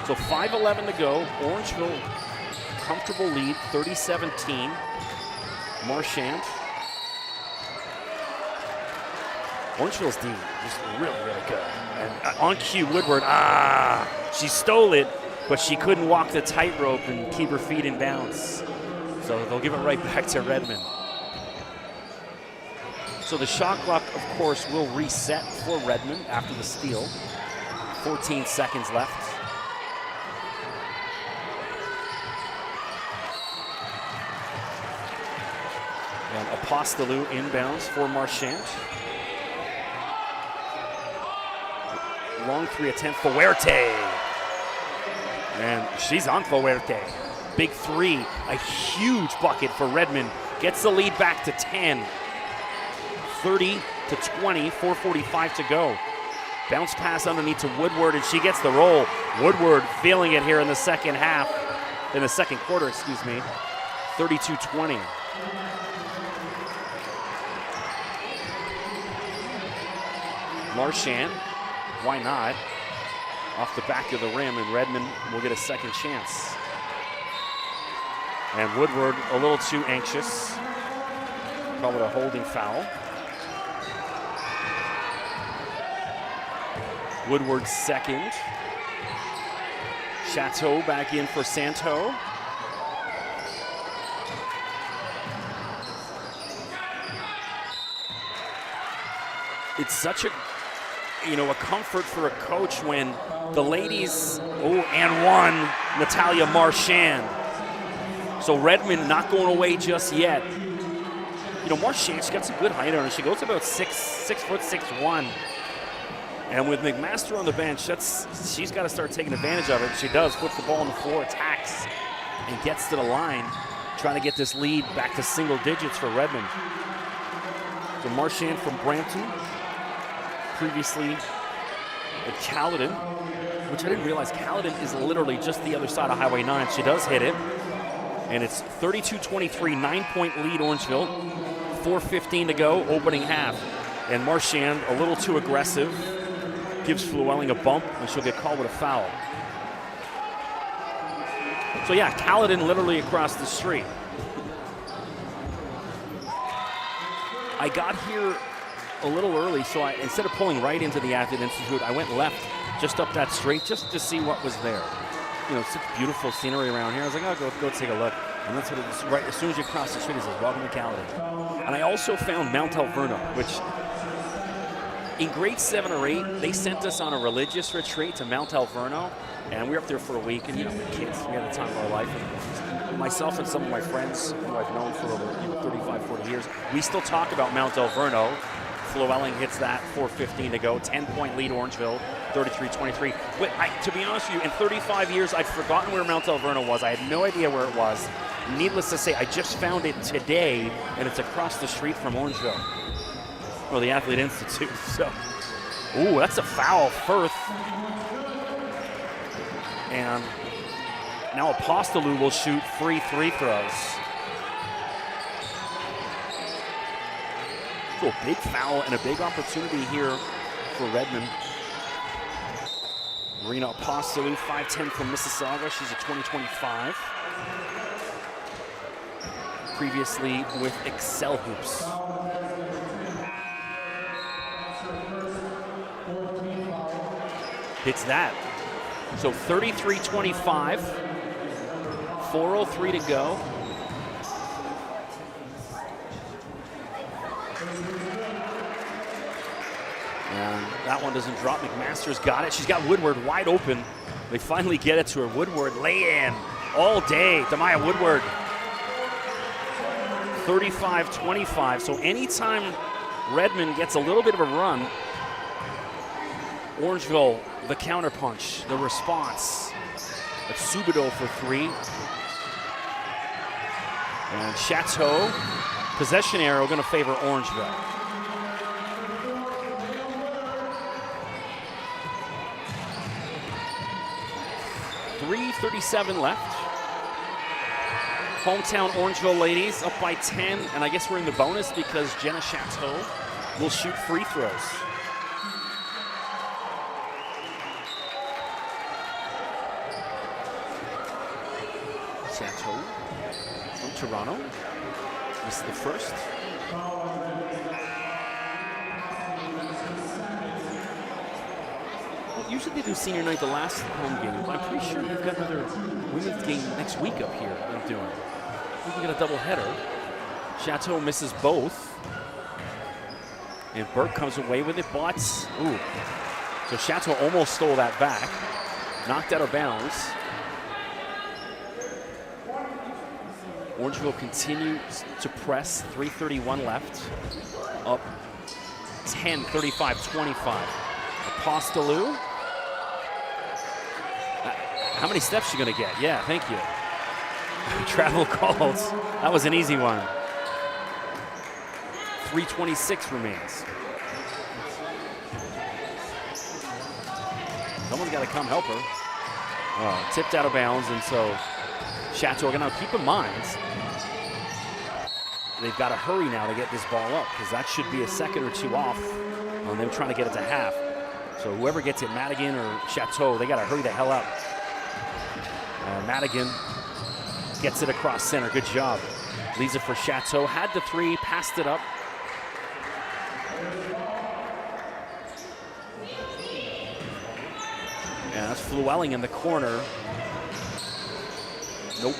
So 5:11 to go. Orangeville, comfortable lead, 30-17. Marchand. Orangeville's D just really, really good. And on cue, Woodward, she stole it, but she couldn't walk the tightrope and keep her feet in bounds. So they'll give it right back to Redmond. So the shot clock, of course, will reset for Redmond after the steal. 14 seconds left. And Apostolou inbounds for Marchand. Long 3 attempt, Fuerte. And she's on Fuerte. Big 3, a huge bucket for Redmond. Gets the lead back to 10. 30-20, 4:45 to go. Bounce pass underneath to Woodward, and she gets the roll. Woodward feeling it here in the second quarter, 32-20. Marchand, why not? Off the back of the rim, and Redmond will get a second chance. And Woodward a little too anxious. Call it a holding foul. Woodward's second. Chateau back in for Santo. It's such a comfort for a coach when the ladies, and one, Natalia Marchand. So Redmond not going away just yet. Marchand, she's got some good height on her. She goes about 6'6", And with McMaster on the bench, she's got to start taking advantage of it. She does, puts the ball on the floor, attacks, and gets to the line, trying to get this lead back to single digits for Redmond. So Marchand from Brampton, previously at Caledon, which I didn't realize Caledon is literally just the other side of Highway 9. She does hit it, and it's 32-23, 9-point lead Orangeville, 4:15 to go, opening half. And Marchand, a little too aggressive, gives Flewelling a bump, and she'll get called with a foul. So yeah, Caledon literally across the street. I got here a little early, so instead of pulling right into the Athlete Institute, I went left just up that street just to see what was there. You know, such beautiful scenery around here. I was like, oh, go take a look. And that's what it was. Right as soon as you cross the street, it says, welcome to Caledon. And I also found Mount Alverno, which in grade 7 or 8, they sent us on a religious retreat to Mount Alverno, and we were up there for a week, and, you know, the kids, we had the time of our life. And myself and some of my friends who I've known for over 35, 40 years, we still talk about Mount Alverno. Flewelling hits that, 4:15 to go, 10-point lead Orangeville, 33-23. But to be honest with you, in 35 years, I'd forgotten where Mount Alverno was. I had no idea where it was. Needless to say, I just found it today, and it's across the street from Orangeville, or the Athlete Institute. So, ooh, that's a foul, Firth. And now Apostolou will shoot free throws. So a big foul and a big opportunity here for Redmond. Marina Apostolou, 5'10" from Mississauga. She's a 2025. Previously with Excel Hoops. Hits that. So 33-25, 4:03 to go. And that one doesn't drop. McMaster's got it. She's got Woodward wide open. They finally get it to her. Woodward lay-in all day. Demaya Woodward. 35-25. So anytime Redmond gets a little bit of a run, Orangeville, the counterpunch, the response. That's Subido for 3. And Chateau, possession arrow going to favor Orangeville. .337 left. Hometown Orangeville ladies up by 10, and I guess we're in the bonus because Jenna Chateau will shoot free throws. Chateau from Toronto. This is the first. Well, usually they do senior night the last home game, but I'm pretty sure they've got another women's game next week up here they're doing. We can get a double header. Chateau misses both. And Burke comes away with it, but ooh. So Chateau almost stole that back. Knocked out of bounds. Orangeville continues to press, 3:31 left. Up 10, 35-25. Apostolou. How many steps is she gonna get? Yeah, thank you. Travel calls. That was an easy one. 3:26 remains. Someone's got to come help her. Tipped out of bounds, and so Chateau, now keep in mind, they've got to hurry now to get this ball up because that should be a second or two off on them trying to get it to half. So whoever gets it, Madigan or Chateau, they got to hurry the hell up. Madigan gets it across center. Good job. Leaves it for Chateau. Had the 3, passed it up. Yeah, that's Flewelling in the corner. Nope.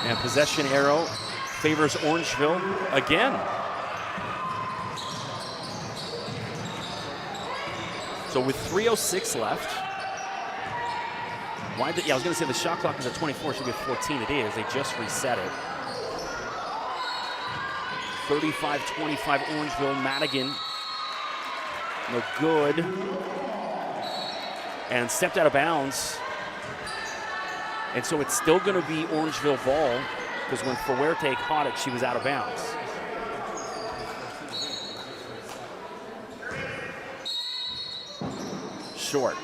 And possession arrow favors Orangeville again. So with 3:06 left. I was going to say the shot clock is at 24, should be at 14. It is. They just reset it. 35-25 Orangeville. Madigan No good. And stepped out of bounds. And so it's still going to be Orangeville ball, because when Fuerte caught it, she was out of bounds. Short.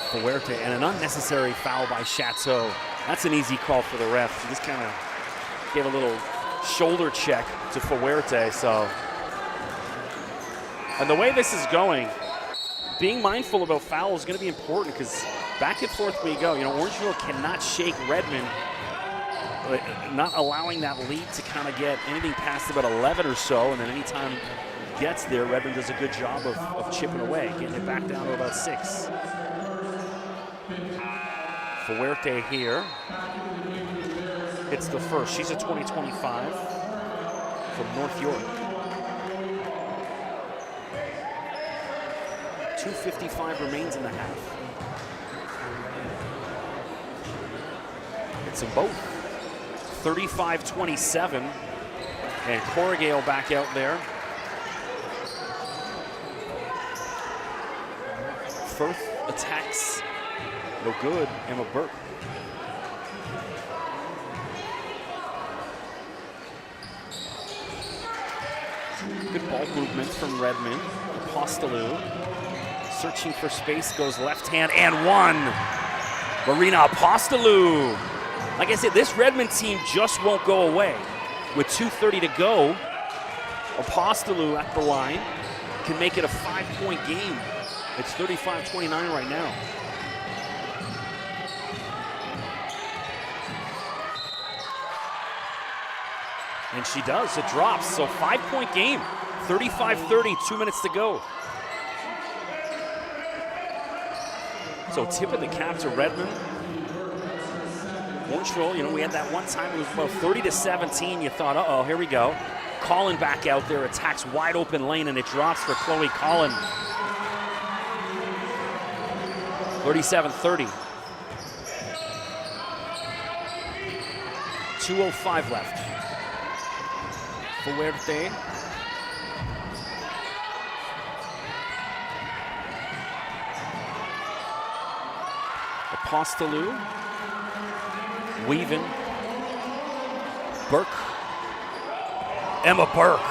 Fuerte, and an unnecessary foul by Chateau. That's an easy call for the ref. She just kind of gave a little shoulder check to Fuerte, so. And the way this is going, being mindful about fouls is going to be important, because back and forth we go. You know, Orangeville cannot shake Redmond, not allowing that lead to kind of get anything past about 11 or so, and then anytime it gets there, Redmond does a good job of chipping away, getting it back down to about 6. Fuerte here. It's the first. She's a 2025 from North York. 2:55 remains in the half. It's them both. 35-27. And Corrigal back out there. Firth attacks. No good. Emma Burke. Good ball movement from Redmond. Apostolou. Searching for space, goes left hand and one. Marina Apostolou. Like I said, this Redmond team just won't go away. With 2:30 to go, Apostolou at the line can make it a 5-point game. It's 35-29 right now. And she does, it drops. So 5-point game, 35-30, 2 minutes to go. So tip of the cap to Redmond. Orangeville, you know, we had that one time, it was about 30-17. You thought, uh-oh, here we go. Collin back out there, attacks wide open lane, and it drops for Chloe Collin. 37-30. 2:05 left. Fuerte. Apostolou. Weaving. Burke. Emma Burke.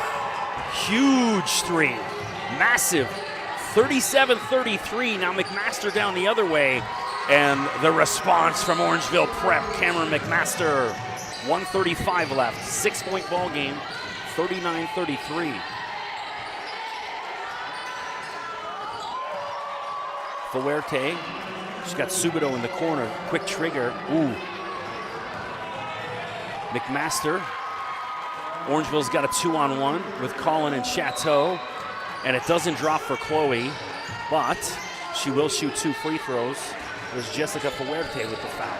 Huge three. Massive. 37-33. Now McMaster down the other way. And the response from Orangeville Prep. Cameron McMaster. 1:35 left. 6-point ball game. 39-33. Fuerte. She's got Subido in the corner. Quick trigger. Ooh. McMaster. Orangeville's got a 2-on-1 with Collin and Chateau. And it doesn't drop for Chloe, but she will shoot 2 free throws. There's Jessica Fuerte with the foul.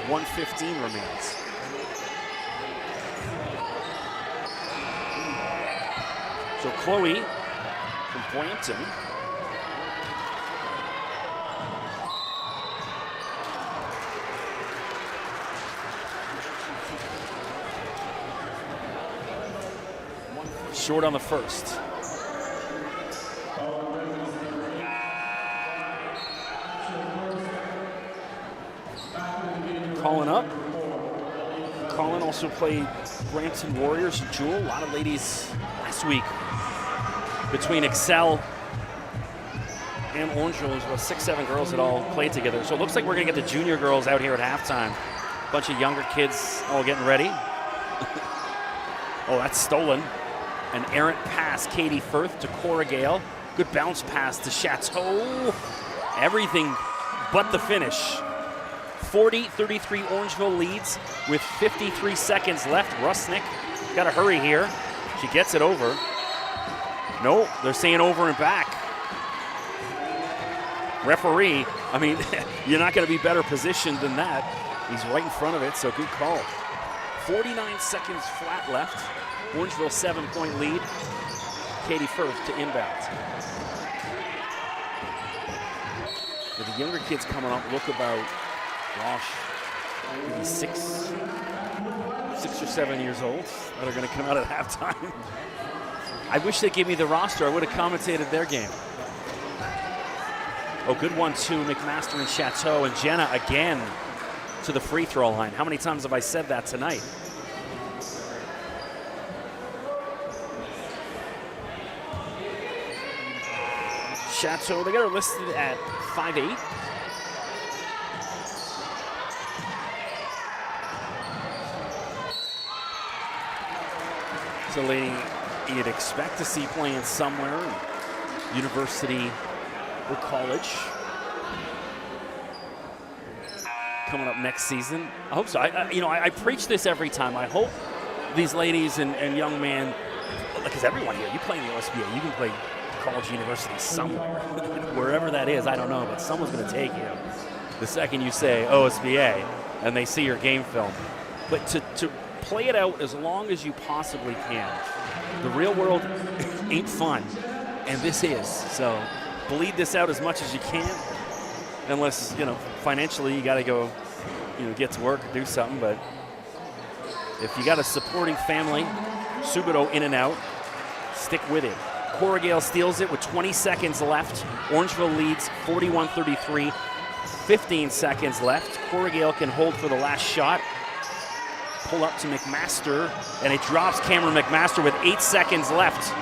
1:15 remains. So Chloe from Boynton. Short on the first. Collin up. Collin also played Brampton Warriors and Jewel. A lot of ladies last week between Excel and Orangeville. There's about 6-7 girls that all played together. So it looks like we're going to get the junior girls out here at halftime. A bunch of younger kids all getting ready. Oh, that's stolen. An errant pass, Katie Firth to Corrigal. Good bounce pass to Chateau. Everything but the finish. 40-33 Orangeville leads with 53 seconds left. Rusnick, got to hurry here. She gets it over. No, they're saying over and back. Referee, I mean, you're not going to be better positioned than that. He's right in front of it, so good call. 49 seconds flat left. Orangeville 7-point lead. Katie Firth to inbound. The younger kids coming up look about, gosh, maybe 6 or 7 years old that are going to come out at halftime. I wish they gave me the roster. I would have commentated their game. Oh, good one, too. McMaster and Chateau, and Jenna again to the free throw line. How many times have I said that tonight? Chateau, they got her listed at 5'8". It's a lady you'd expect to see playing somewhere, university or college. Coming up next season. I hope so. I preach this every time. I hope these ladies and young men, because everyone here, you play in the OSBA, you can play college, university somewhere. Wherever that is, I don't know, but someone's going to take you the second you say OSBA and they see your game film. But to play it out as long as you possibly can. The real world ain't fun, and this is. So bleed this out as much as you can, unless, financially you got to go, get to work or do something. But if you got a supporting family, Subido in and out, stick with it. Corrigal steals it with 20 seconds left. Orangeville leads 41-33, 15 seconds left. Corrigal can hold for the last shot. Pull up to McMaster, and it drops Cameron McMaster with 8 seconds left.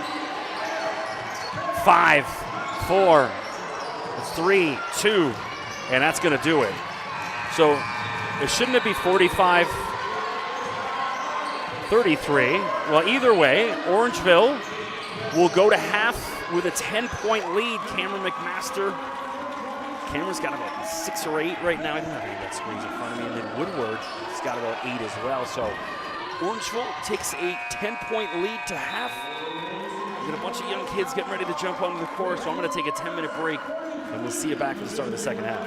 5, 4, 3, 2, and that's going to do it. So shouldn't it be 45-33? Well, either way, Orangeville will go to half with a 10-point lead. Cameron McMaster. Cameron's got about 6 or 8 right now. I don't have any of that screens in front of me. And then Woodward has got about 8 as well. So Orangeville takes a 10-point lead to half. We got a bunch of young kids getting ready to jump onto the court. So I'm going to take a 10-minute break, and we'll see you back at the start of the second half.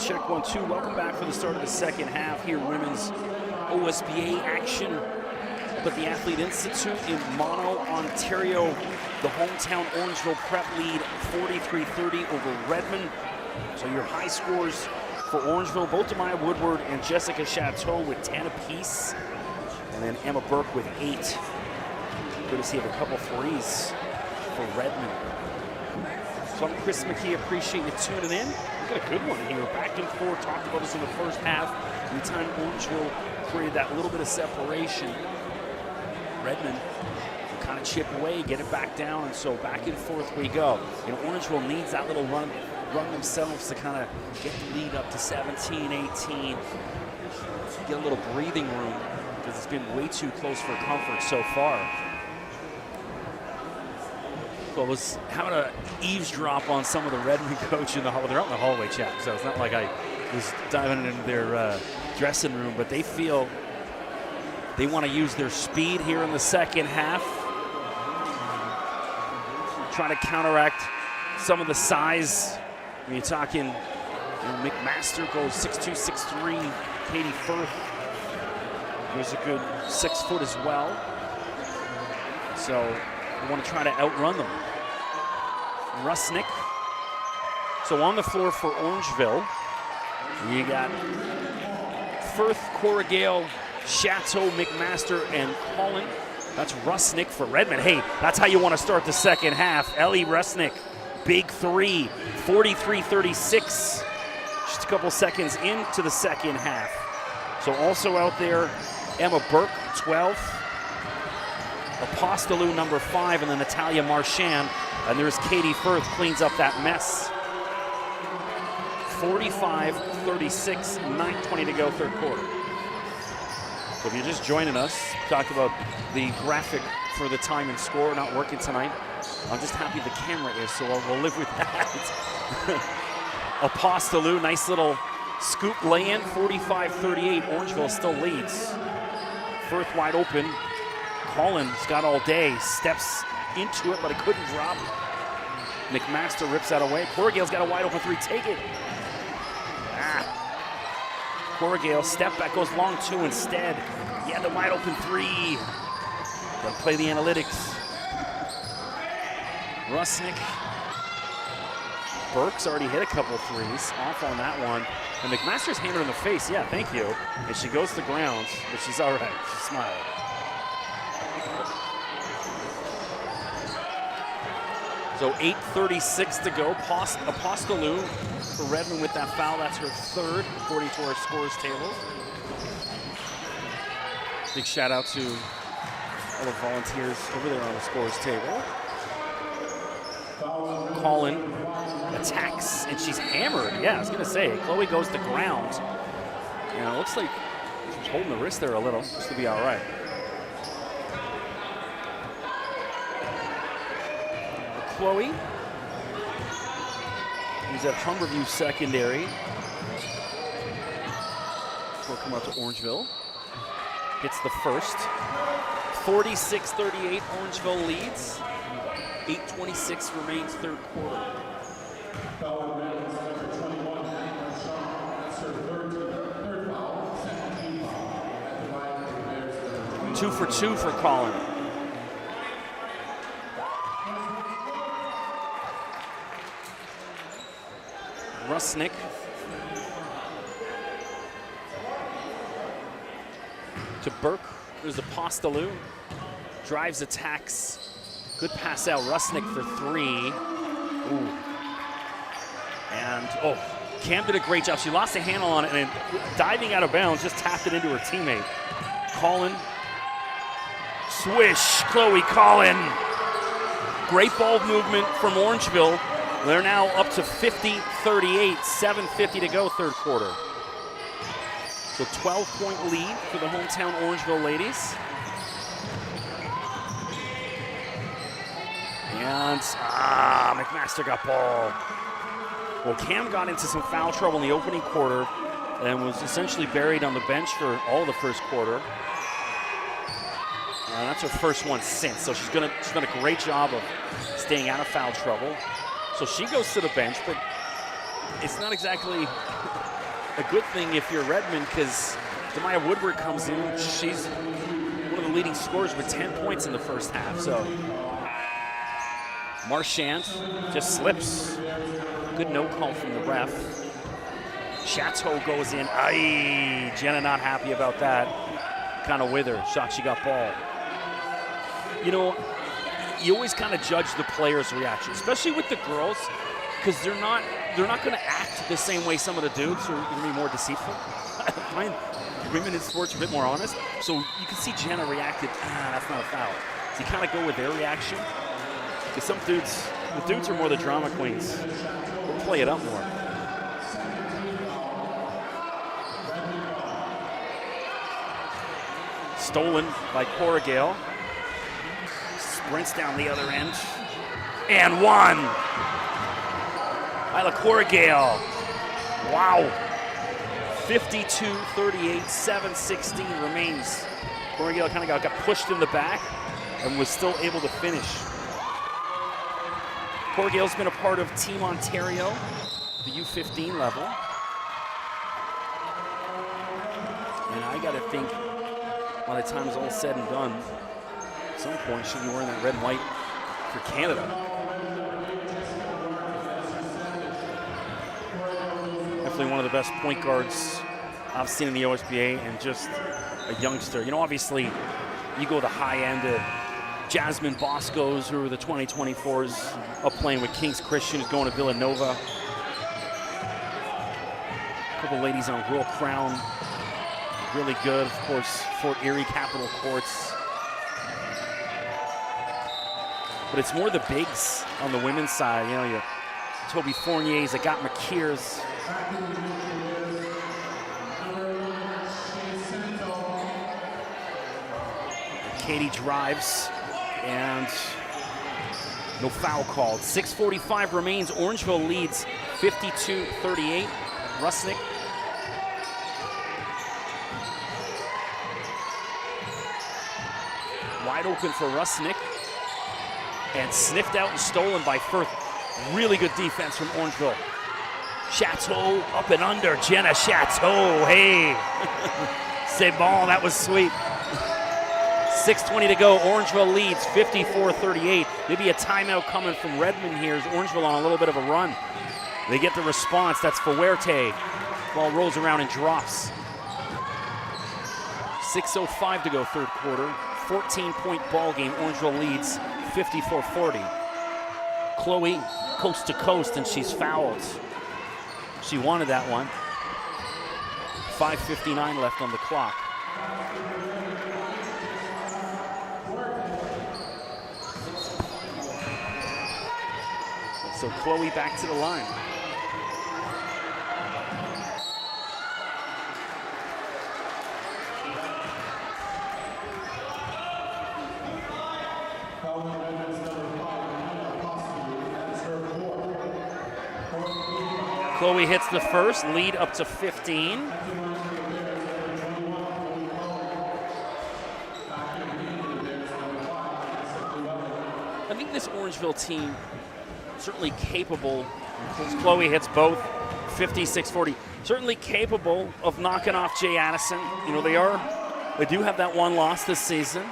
check 1, 2. Welcome back for the start of the second half here. Women's OSBA action up at the Athlete Institute in Mono, Ontario. The hometown Orangeville Prep lead 43-30 over Redmond. So your high scores for Orangeville, both Demaya Woodward and Jessica Chateau with 10 apiece. And then Emma Burke with 8. Good to see a couple threes for Redmond. So I'm Chris McKee, appreciate you tuning in. We got a good one here, back and forth, talked about this in the first half. Anytime Orangeville created that little bit of separation, Redmond will kind of chip away, get it back down, and so back and forth we go. You know, Orangeville needs that little run themselves to kind of get the lead up to 17, 18, get a little breathing room, because it's been way too close for comfort so far. So I was having an eavesdrop on some of the Redmond coach in the hallway. They're out in the hallway chat, so it's not like I was diving into their dressing room, but they feel they want to use their speed here in the second half, trying to counteract some of the size. When you're talking, McMaster goes 6'2", 6'3", Katie Firth goes a good 6 foot as well. So we want to try to outrun them. Rusnick. So on the floor for Orangeville, you got Firth, Corrigal, Chateau, McMaster, and Collin. That's Rusnick for Redmond. Hey, that's how you want to start the second half. Ellie Rusnick, big three, 43-36. Just a couple seconds into the second half. So also out there, Emma Burke, 12. Apostolou, number 5, and then Natalia Marchand. And there's Katie Firth, cleans up that mess. 45-36, 9:20 to go, third quarter. So if you're just joining us, talked about the graphic for the time and score not working tonight. I'm just happy the camera is, so we'll live with that. Apostolou, nice little scoop lay-in, 45-38. Orangeville still leads. Firth wide open. Collins got all day, steps into it, but it couldn't drop. McMaster rips that away. Corrigal's got a wide open three, take it. Corrigal, step back, goes long 2 instead. Yeah, the wide open 3. Gotta play the analytics. Rusnick. Burke's already hit a couple threes, off on that one. And McMaster's hammered in the face, yeah, thank you. And she goes to the ground, but she's all right, she's smiling. So 8:36 to go. Apostolou for Redmond with that foul. That's her 3rd, according to our scores table. Big shout out to all the volunteers over there on the scores table. Collin attacks, and she's hammered. Yeah, I was going to say, Chloe goes to ground. And it looks like she's holding the wrist there a little, just to be all right. Chloe, who's at Humberview Secondary. We'll come up to Orangeville. Hits the first. 46-38, Orangeville leads. 8:26 remains, third quarter. 2 for 2 for Collin. Rusnick. To Burke. There's Apostolou. Drives, attacks. Good pass out. Rusnick for 3. Ooh. And, Cam did a great job. She lost a handle on it, and diving out of bounds, just tapped it into her teammate. Collin. Swish. Chloe Collin. Great ball movement from Orangeville. They're now up to 50-38, 7:50 to go, third quarter. So 12-point lead for the hometown Orangeville ladies. And, McMaster got ball. Well, Cam got into some foul trouble in the opening quarter and was essentially buried on the bench for all of the first quarter. That's her first one since, so she's done a great job of staying out of foul trouble. So she goes to the bench, but it's not exactly a good thing if you're Redmond, because Demaya Woodward comes in. She's one of the leading scorers with 10 points in the first half. So Marchand just slips. Good no call from the ref. Chateau goes in. Aye, Jenna not happy about that. Kind of with her. Shot, she got ball. You know, you always kind of judge the players' reaction, especially with the girls, because they're not going to act the same way some of the dudes who are going to be more deceitful. I find women in sports are a bit more honest. So you can see Jenna reacted, that's not a foul. So you kind of go with their reaction. Because some dudes, the dudes are more the drama queens. They'll play it up more. Stolen by Corrigal. Sprints down the other end. And one. Isla Corrigal. Wow. 52-38, 7:16 remains. Corrigal kind of got pushed in the back and was still able to finish. Corrigal's been a part of Team Ontario, the U15 level. And I gotta think, by the time it's all said and done, at some point she'll be wearing that red and white for Canada. Definitely one of the best point guards I've seen in the OSBA, and just a youngster. You know, obviously, you go the high end of Jasmine Bosco's, who are the 2024s, up playing with King's Christian, who's going to Villanova. A couple ladies on Royal Crown, really good. Of course, Fort Erie Capitol Courts. But it's more the bigs on the women's side. You know, you Toby Fournier's, Agathe McKeer's. Katie drives, and no foul called. 6:45 remains. Orangeville leads 52-38. Rusnick. Wide open for Rusnick. And sniffed out and stolen by Firth. Really good defense from Orangeville. Chateau up and under. Jenna Chateau. Hey. C'est bon. That was sweet. 6:20 to go. Orangeville leads 54-38. Maybe a timeout coming from Redmond here as Orangeville on a little bit of a run. They get the response. That's Fuerte. Ball rolls around and drops. 6:05 to go, third quarter. 14-point ball game. Orangeville leads 54-40. Chloe coast to coast, and she's fouled. She wanted that one. 5:59 left on the clock. So Chloe back to the line. Chloe hits the first, lead up to 15. I think this Orangeville team certainly capable, Chloe hits both, 56-40, certainly capable of knocking off Jay Addison. You know, they do have that one loss this season.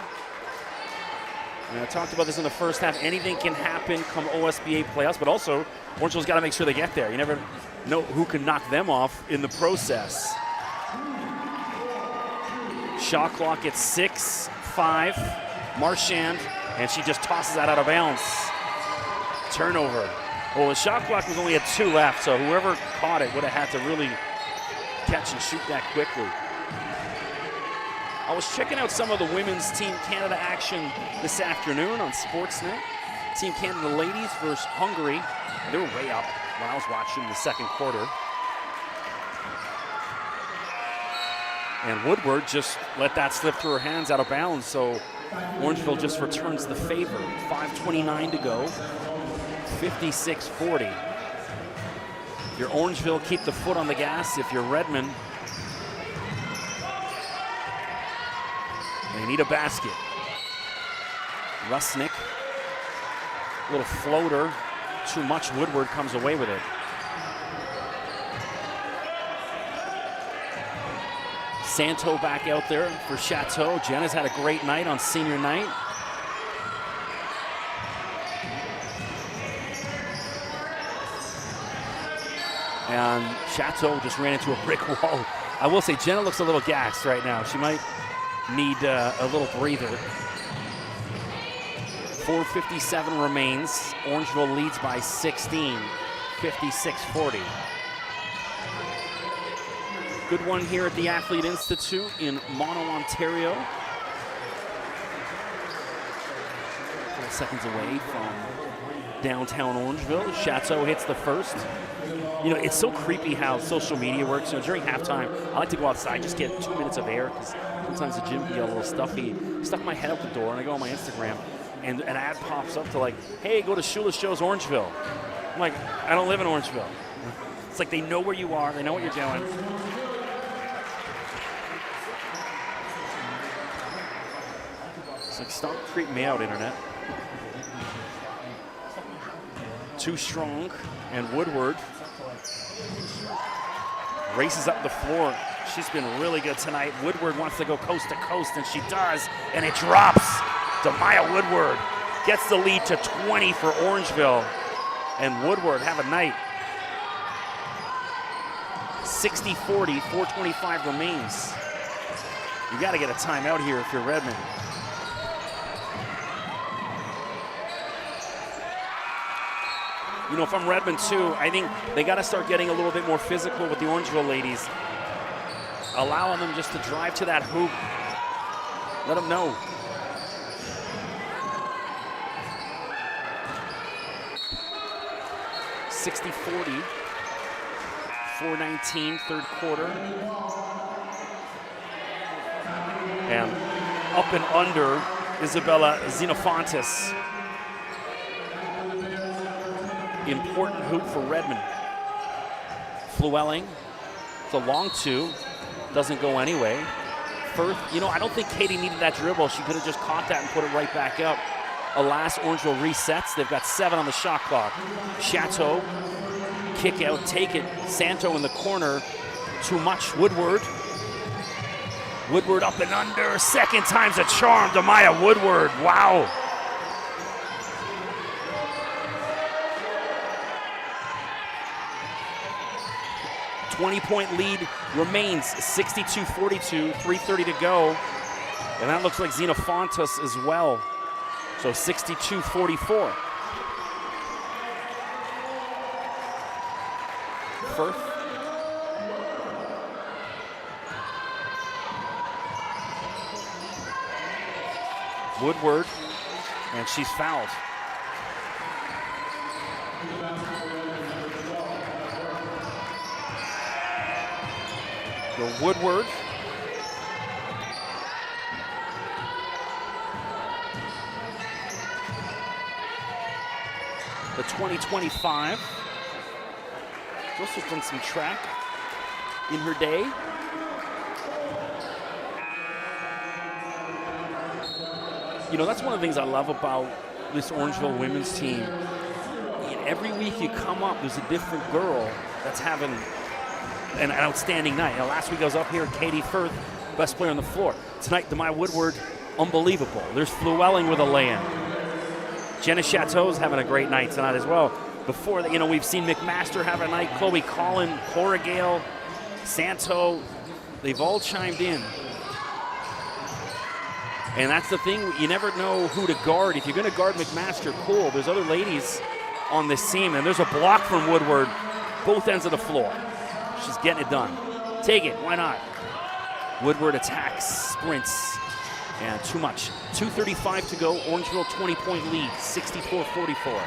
And I talked about this in the first half. Anything can happen come OSBA playoffs, but also Orangeville's got to make sure they get there. You never know who can knock them off in the process. Shot clock at 6-5. Marchand, and she just tosses that out of bounds. Turnover. Well, the shot clock was only at 2 left, so whoever caught it would have had to really catch and shoot that quickly. I was checking out some of the Women's Team Canada action this afternoon on Sportsnet. Team Canada ladies versus Hungary. They were way up when I was watching the second quarter. And Woodward just let that slip through her hands out of bounds, so Orangeville just returns the favor. 5:29 to go. 56-40. If you're Orangeville, keep the foot on the gas. If you're Redmond, they need a basket. Rusnick, little floater, too much. Woodward comes away with it. Santo back out there for Chateau. Jenna's had a great night on senior night. And Chateau just ran into a brick wall. I will say Jenna looks a little gassed right now. She might need a little breather. 4:57 remains. Orangeville leads by 16, 56-40. Good one here at the Athlete Institute in Mono, Ontario. 4 seconds away from downtown Orangeville. Chateau hits the first. You know, it's so creepy how social media works. You know, during halftime, I like to go outside, just get 2 minutes of air, because sometimes the gym can get a little stuffy. I stuck my head out the door, and I go on my Instagram, and an ad pops up to like, hey, go to Shula Show's Orangeville. I'm like, I don't live in Orangeville. It's like they know where you are, they know what you're doing. It's like, stop creeping me out, internet. Too strong, and Woodward races up the floor. She's been really good tonight. Woodward wants to go coast to coast, and she does, and it drops. Demaya Woodward gets the lead to 20 for Orangeville, and Woodward have a night. 60-40, 4:25 remains. You got to get a timeout here if you're Redmond. You know, if I'm Redmond too, I think they got to start getting a little bit more physical with the Orangeville ladies. Allowing them just to drive to that hoop. Let them know. (60-40), 4:19, third quarter. And up and under, Isabella Xenofontes. Important hoop for Redmond. Flewelling, it's a long two, doesn't go anyway. Firth, you know, I don't think Katie needed that dribble. She could have just caught that and put it right back up. Alas, Orangeville resets. They've got 7 on the shot clock. Chateau, kick out, take it. Santo in the corner, too much. Woodward up and under, second time's a charm. Demaya Woodward, wow. .20 lead remains, 62-42, 3:30 to go. And that looks like Xenofontes as well. So 62-44. Firth. Woodward, and she's fouled. Go Woodward. The 2025. She's also done some track in her day. You know, that's one of the things I love about this Orangeville women's team. Every week you come up, there's a different girl that's having an outstanding night. You know, last week I was up here, Katie Firth, best player on the floor. Tonight, Demaya Woodward, unbelievable. There's Flewelling with a lay-in. Jenna Chateau's having a great night tonight as well. Before that, you know, we've seen McMaster have a night, Chloe Collin, Cora Gale, Santo. They've all chimed in. And that's the thing, you never know who to guard. If you're going to guard McMaster, cool. There's other ladies on this team, and there's a block from Woodward, both ends of the floor. She's getting it done. Take it, why not? Woodward attacks, sprints, and too much. 2:35 to go, Orangeville 20-point lead, 64-44.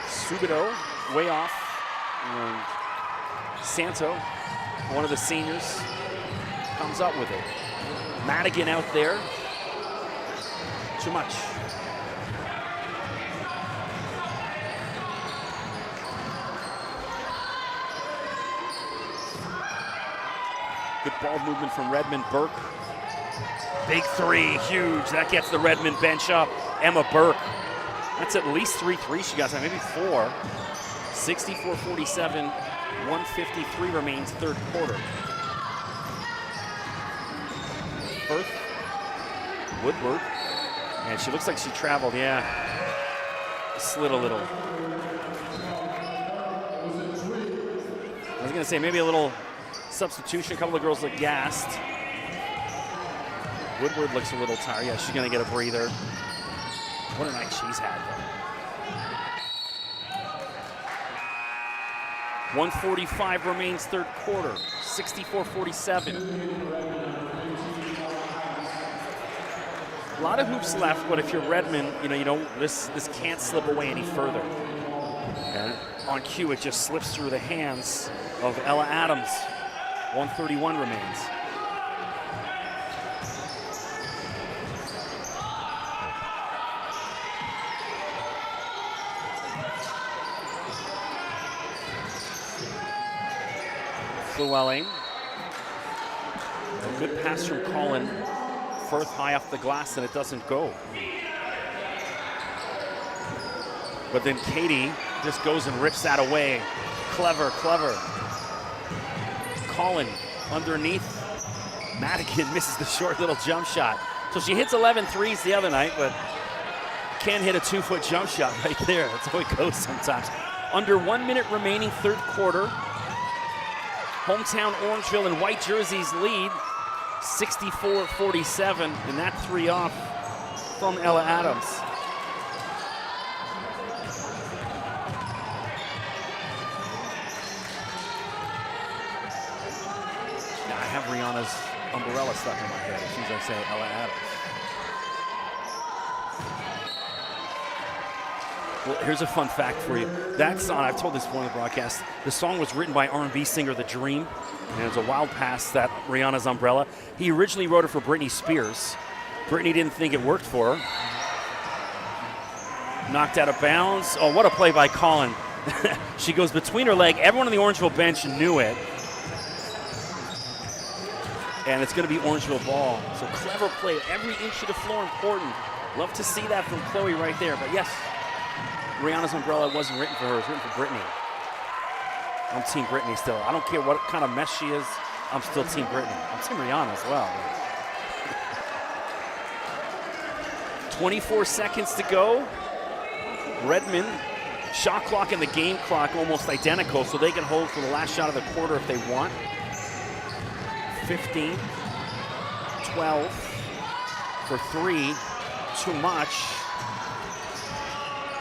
Subido, way off. And Santo, one of the seniors, comes up with it. Madigan out there. Too much. Good ball movement from Redmond. Burke. Big three, huge. That gets the Redmond bench up. Emma Burke. That's at least 3 threes she got, maybe 4. 64-47. 1:53 remains, third quarter. Firth, Woodward, and she looks like she traveled, yeah. Slid a little. I was gonna say maybe a little substitution. A couple of girls look gassed. Woodward looks a little tired. Yeah, she's gonna get a breather. What a night she's had, though. 1:45 remains, third quarter. 64-47. A lot of hoops left, but if you're Redmond, you don't. This can't slip away any further. And on cue, it just slips through the hands of Ella Adams. 1:31 remains. Llewellyn. A good pass from Colin. Firth high off the glass, and it doesn't go. But then Katie just goes and rips that away. Clever, clever. Colin underneath. Madigan misses the short little jump shot. So she hits 11 threes the other night, but can't hit a 2-foot jump shot right there. That's how it goes sometimes. Under 1 minute remaining, third quarter. Hometown Orangeville in white jerseys lead, 64-47, and that three off from Ella Adams. Now I have Rihanna's umbrella stuck in my head as soon as I say Ella Adams. Well, here's a fun fact for you. That song, I've told this before on the broadcast, the song was written by R&B singer The Dream, and it was a wild pass, that Rihanna's Umbrella. He originally wrote it for Britney Spears. Britney didn't think it worked for her. Knocked out of bounds. Oh, what a play by Colin. She goes between her leg. Everyone on the Orangeville bench knew it. And it's going to be Orangeville ball. So clever play. Every inch of the floor important. Love to see that from Chloe right there. But yes, Rihanna's Umbrella wasn't written for her, it was written for Britney. I'm Team Britney still. I don't care what kind of mess she is, I'm still Team Britney. I'm Team Rihanna as well. 24 seconds to go. Redmond, shot clock and the game clock almost identical, so they can hold for the last shot of the quarter if they want. 15, 12, for three, too much.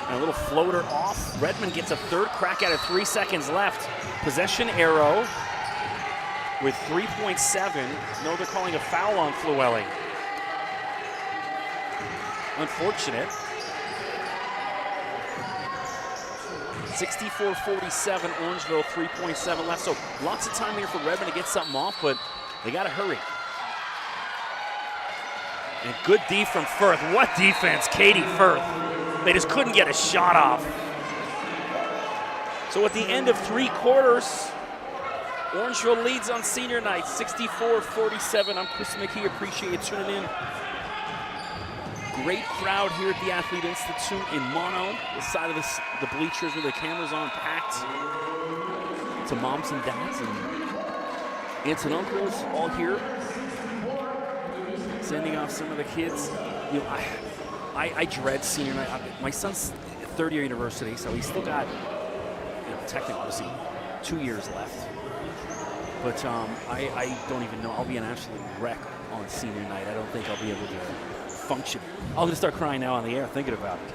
And a little floater off. Redmond gets a third crack at it, 3 seconds left. Possession arrow with 3.7. No, they're calling a foul on Llewellyn. Unfortunate. 64-47, Orangeville, 3.7 left. So lots of time here for Redmond to get something off, but they got to hurry. And good D from Firth. What defense, Katie Firth. They just couldn't get a shot off. So at the end of three quarters, Orangeville leads on senior night, 64-47. I'm Chris McKee, appreciate you tuning in. Great crowd here at the Athlete Institute in Mono, the side of the bleachers with the cameras on, packed. To moms and dads and aunts and uncles all here. Sending off some of the kids. You know, I dread senior night. My son's third year university, so he's still got, technically, obviously, 2 years left. But I don't even know. I'll be an absolute wreck on senior night. I don't think I'll be able to function. I'm going to start crying now on the air thinking about it.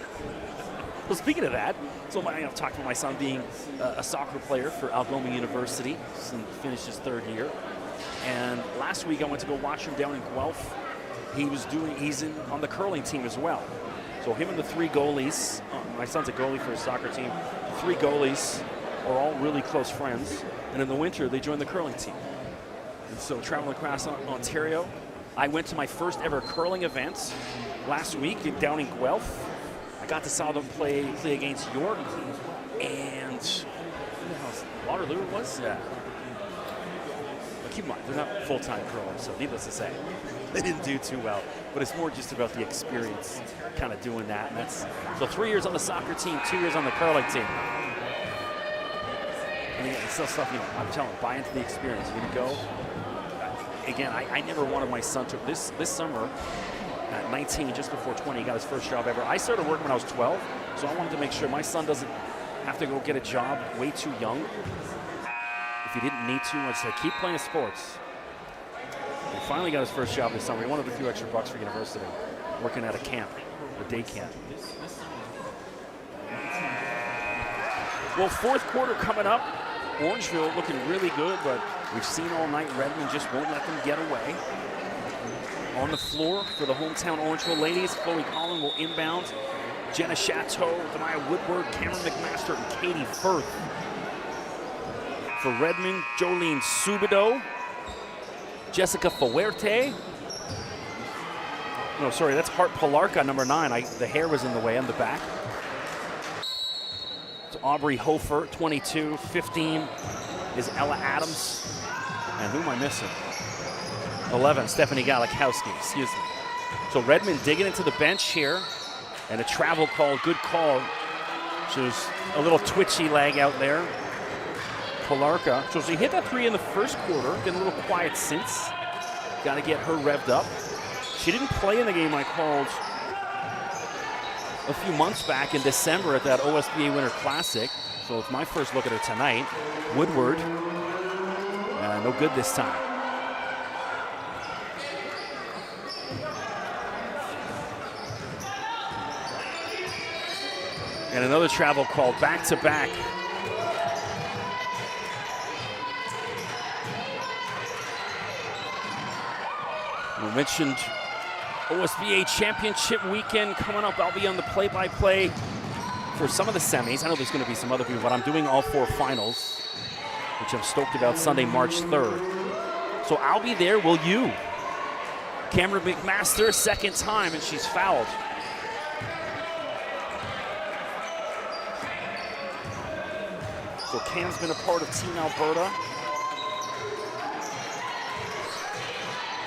Well, speaking of that, so I've talked about my son being a soccer player for Algoma University and finished his third year. And last week I went to go watch him down in Guelph. He's on the curling team as well. So him and the three goalies, my son's a goalie for his soccer team, the three goalies are all really close friends. And in the winter, they join the curling team. And so traveling across Ontario, I went to my first ever curling event last week down in Guelph. I got to saw them play against York and Waterloo it was? Yeah. But keep in mind, they're not full-time curlers, so needless to say, they didn't do too well. But it's more just about the experience kind of doing that. And that's so 3 years on the soccer team, 2 years on the curling team. And again, it's still stuff, I'm telling you, buy into the experience. You're gonna go. Again, I never wanted my son to, this summer, at 19, just before 20, he got his first job ever. I started working when I was 12, so I wanted to make sure my son doesn't have to go get a job way too young. If he didn't need to, I'd say keep playing sports. He finally got his first job this summer. He wanted a few extra bucks for university, working at a camp, a day camp. Well, fourth quarter coming up. Orangeville looking really good, but we've seen all night Redmond just won't let them get away. On the floor for the hometown Orangeville ladies, Chloe Collin will inbound. Jenna Chateau, Demaya Woodward, Cameron McMaster, and Katie Firth. For Redmond, Jolene Subido, Jessica Fuerte. No, sorry, that's Hart Palarka, number 9. The hair was in the way on the back. It's Aubrey Hofer, 22. 15 is Ella Adams. And who am I missing? 11, Stephanie Galikowski, excuse me. So Redmond digging into the bench here. And a travel call, good call. She was a little twitchy leg out there. Palarka, so she hit that 3 in the first quarter, been a little quiet since. Got to get her revved up. She didn't play in the game I called a few months back in December at that OSBA Winter Classic. So it's my first look at her tonight. Woodward, no good this time. And another travel call, back-to-back. We mentioned OSBA Championship weekend coming up. I'll be on the play-by-play for some of the semis. I know there's going to be some other people, but I'm doing all 4 finals, which I'm stoked about, Sunday, March 3rd. So I'll be there, will you? Cameron McMaster, second time, and she's fouled. So Cam's been a part of Team Alberta.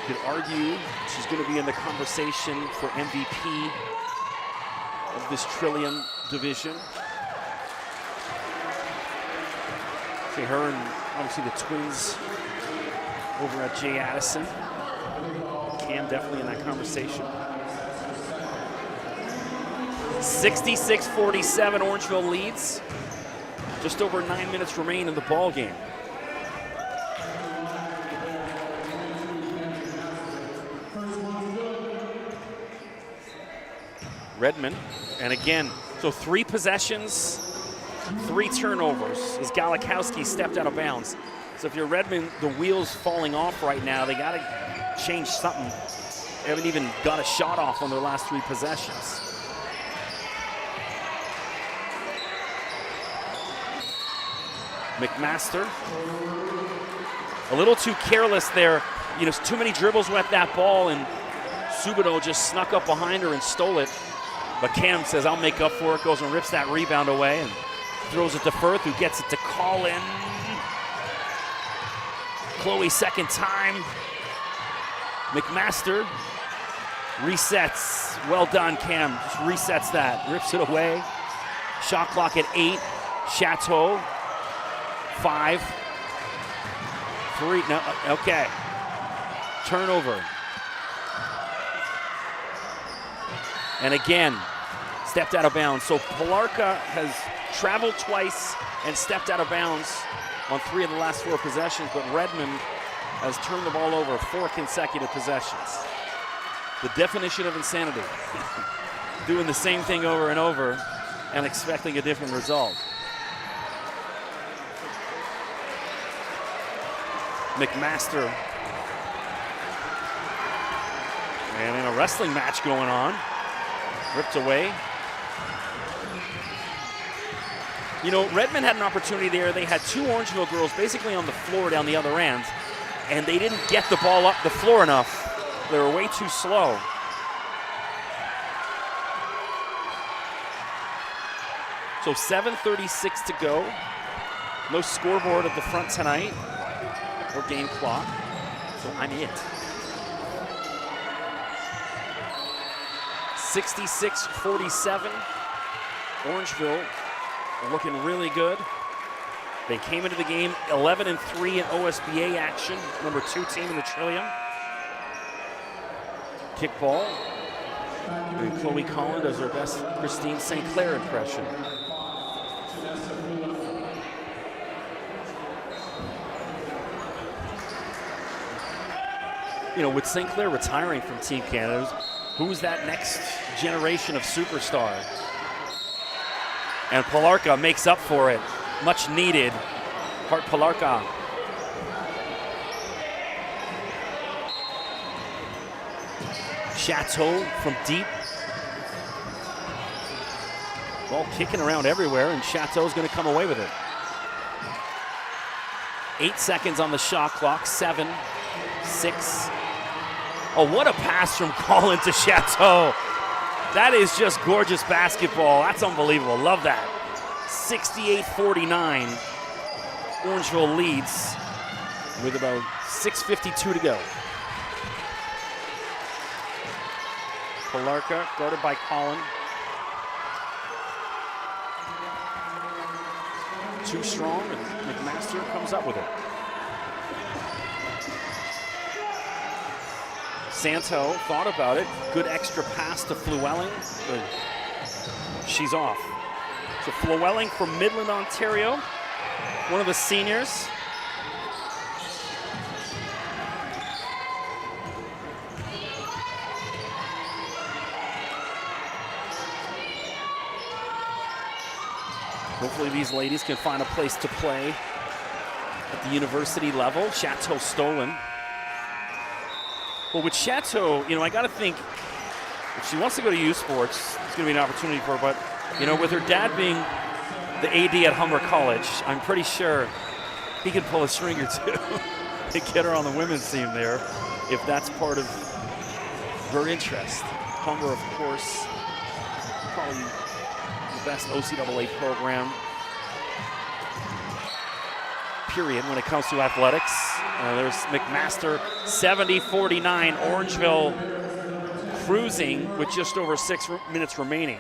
You could argue she's going to be in the conversation for MVP of this Trillium division. See her and obviously the twins over at Jay Addison. Cam definitely in that conversation. 66-47, Orangeville leads. Just over 9 minutes remain in the ball game. Redmond, and again, so 3 possessions, 3 turnovers as Galikowski stepped out of bounds. So if you're Redmond, the wheel's falling off right now. They got to change something. They haven't even got a shot off on their last 3 possessions. McMaster, a little too careless there. Too many dribbles with that ball, and Subido just snuck up behind her and stole it. But Cam says, I'll make up for it, goes and rips that rebound away and throws it to Firth, who gets it to Collin. Chloe, second time. McMaster resets. Well done, Cam. Just resets that, rips it away. Shot clock at 8. Chateau. 5, 3, no, okay. Turnover. And again, stepped out of bounds. So Palarka has traveled twice and stepped out of bounds on 3 of the last 4 possessions, but Redmond has turned the ball over 4 consecutive possessions. The definition of insanity. Doing the same thing over and over and expecting a different result. McMaster. And in a wrestling match going on. Ripped away. Redmond had an opportunity there. They had 2 Orangeville girls basically on the floor down the other end, and they didn't get the ball up the floor enough. They were way too slow. So 7:36 to go. No scoreboard at the front tonight. Or game clock, so I'm it. 66-47. Orangeville looking really good. They came into the game 11-3 in OSBA action, number 2 team in the Trillium. Kickball. And Chloe Collin does her best Christine St. Clair impression. You know, with St. Clair retiring from Team Canada, who's that next generation of superstar? And Palarka makes up for it. Much needed. Hart Palarka. Chateau from deep. Ball kicking around everywhere, and Chateau's going to come away with it. 8 seconds on the shot clock. 7, 6. Oh, what a pass from Collin to Chateau. That is just gorgeous basketball. That's unbelievable. Love that. 68-49. Orangeville leads with about 6:52 to go. Palarka guarded by Collin. Too strong, and McMaster comes up with it. Santo thought about it. Good extra pass to Flewelling. She's off. So Flewelling from Midland, Ontario, one of the seniors. Hopefully these ladies can find a place to play at the university level. Chateau stolen. Well, with Chateau, you know, I got to think if she wants to go to youth sports, it's going to be an opportunity for her. But, you know, with her dad being the AD at Humber College, I'm pretty sure he can pull a string or two to get her on the women's team there if that's part of her interest. Humber, of course, probably the best OCAA program, period, when it comes to athletics. There's McMaster, 70-49. Orangeville cruising with just over 6 minutes remaining.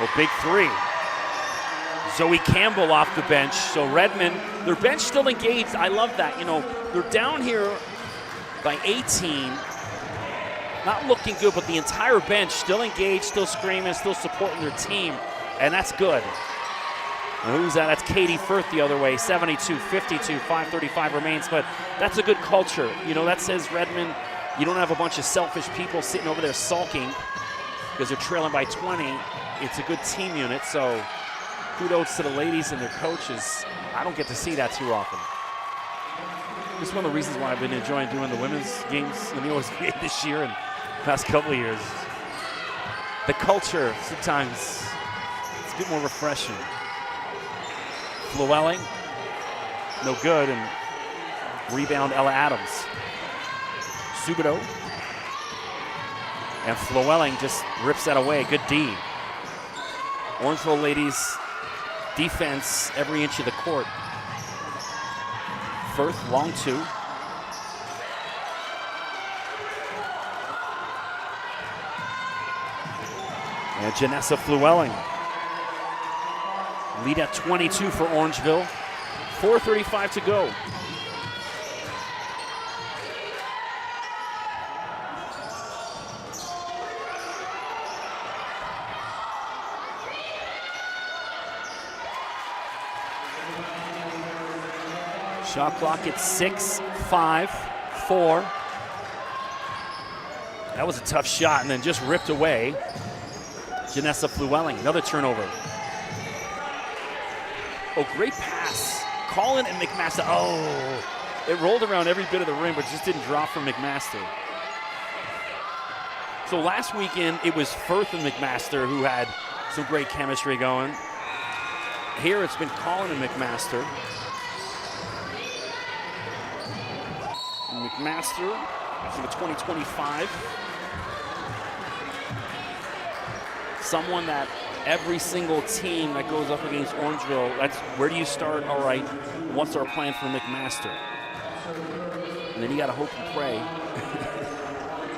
Oh, big three. Zoe Campbell off the bench. So Redmond, their bench still engaged. I love that. You know, they're down here by 18. Not looking good, but the entire bench still engaged, still screaming, still supporting their team, and that's good. And who's that? That's Katie Firth the other way, 72-52, 5:35 remains, but that's a good culture. You know, that says Redmond, you don't have a bunch of selfish people sitting over there sulking because they're trailing by 20. It's a good team unit, so kudos to the ladies and their coaches. I don't get to see that too often. This is one of the reasons why I've been enjoying doing the women's games in the OSBA this year and the past couple of years. The culture, sometimes, it's a bit more refreshing. Flewelling, no good, and rebound Ella Adams. Subido, and Flewelling just rips that away, good D. Orangeville ladies, defense every inch of the court. Firth, long 2. And Janessa Flewelling. Lead at 22 for Orangeville. 4:35 to go. Shot clock at 6, 5, 4. That was a tough shot and then just ripped away. Janessa Flewelling, another turnover. Oh, great pass. Collin and McMaster. Oh, it rolled around every bit of the rim, but just didn't drop from McMaster. So last weekend, it was Firth and McMaster who had some great chemistry going. Here it's been Collin and McMaster. McMaster for the 2025. Someone that every single team that goes up against Orangeville, that's where do you start? All right, what's our plan for McMaster? And then you got to hope and pray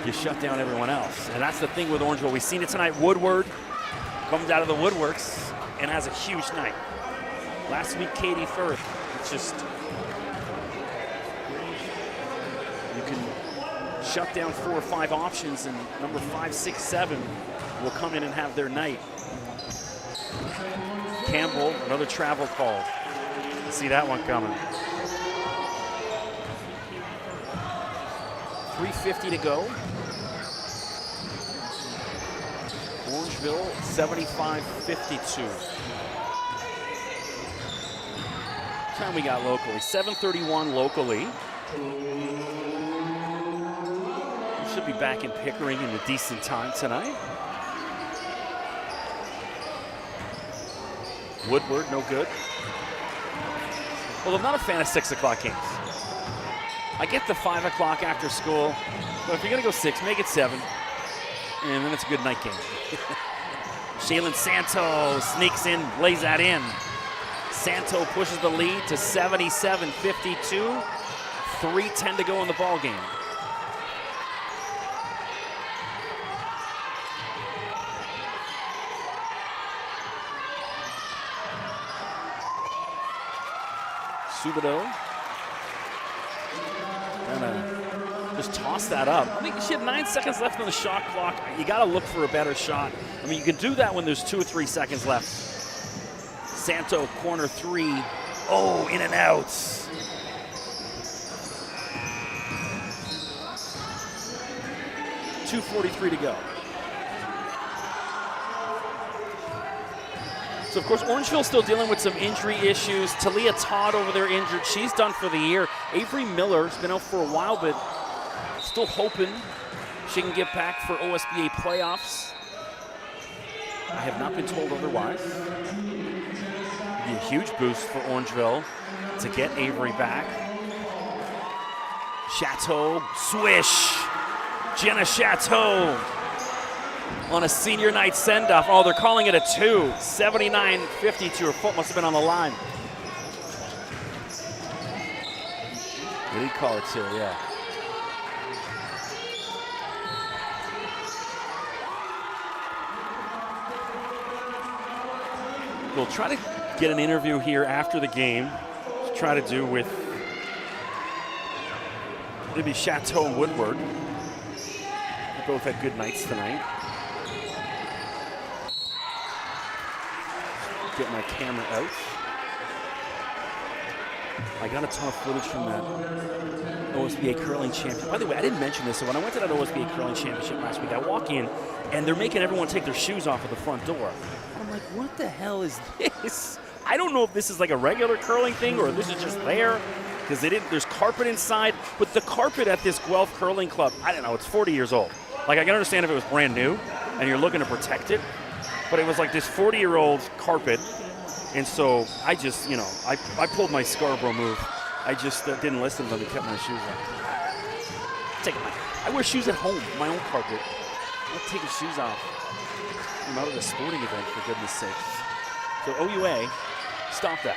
you shut down everyone else. And that's the thing with Orangeville. We've seen it tonight. Woodward comes out of the woodworks and has a huge night. Last week, Katie Firth. It's just, you can shut down 4 or 5 options, and number 5, 6, 7 will come in and have their night. Campbell, another travel call. See that one coming. 3:50 to go. Orangeville 75-52. What time we got locally? 7:31 locally. We should be back in Pickering in a decent time tonight. Woodward, no good. Well, I'm not a fan of 6 o'clock games. I get the 5 o'clock after school, but if you're gonna go 6, make it 7. And then it's a good night game. Shaylin Santo sneaks in, lays that in. Santo pushes the lead to 77-52. 3:10 to go in the ball game. Subido. Just toss that up. I think she had 9 seconds left on the shot clock. You got to look for a better shot. I mean, you can do that when there's 2 or 3 seconds left. Santo, corner 3. Oh, in and out. .243 to go. So, of course, Orangeville's still dealing with some injury issues. Talia Todd over there injured. She's done for the year. Avery Miller's been out for a while, but still hoping she can get back for OSBA playoffs. I have not been told otherwise. It'd be a huge boost for Orangeville to get Avery back. Chateau, swish. Jenna Chateau on a senior night send-off. Oh, they're calling it a 2. 79-52. Her foot must have been on the line. What do you call it, 2? Yeah. We'll try to get an interview here after the game to try to do with maybe Chateau and Woodward. They both had good nights tonight. Get my camera out. I got a ton of footage from that OSBA curling championship. By the way, I didn't mention this, so when I went to that OSBA curling championship last week, I walk in and they're making everyone take their shoes off at the front door. I'm like, what the hell is this? I don't know if this is like a regular curling thing or this is just there, because there's carpet inside, but the carpet at this Guelph Curling Club, I don't know, it's 40 years old. Like, I can understand if it was brand new and you're looking to protect it, but it was like this 40-year-old carpet. And so I just, I pulled my Scarborough move. I just didn't listen to them and kept my shoes on. I wear shoes at home, my own carpet. I'm not taking shoes off. I'm out at a sporting event, for goodness sakes. So OUA, stop that.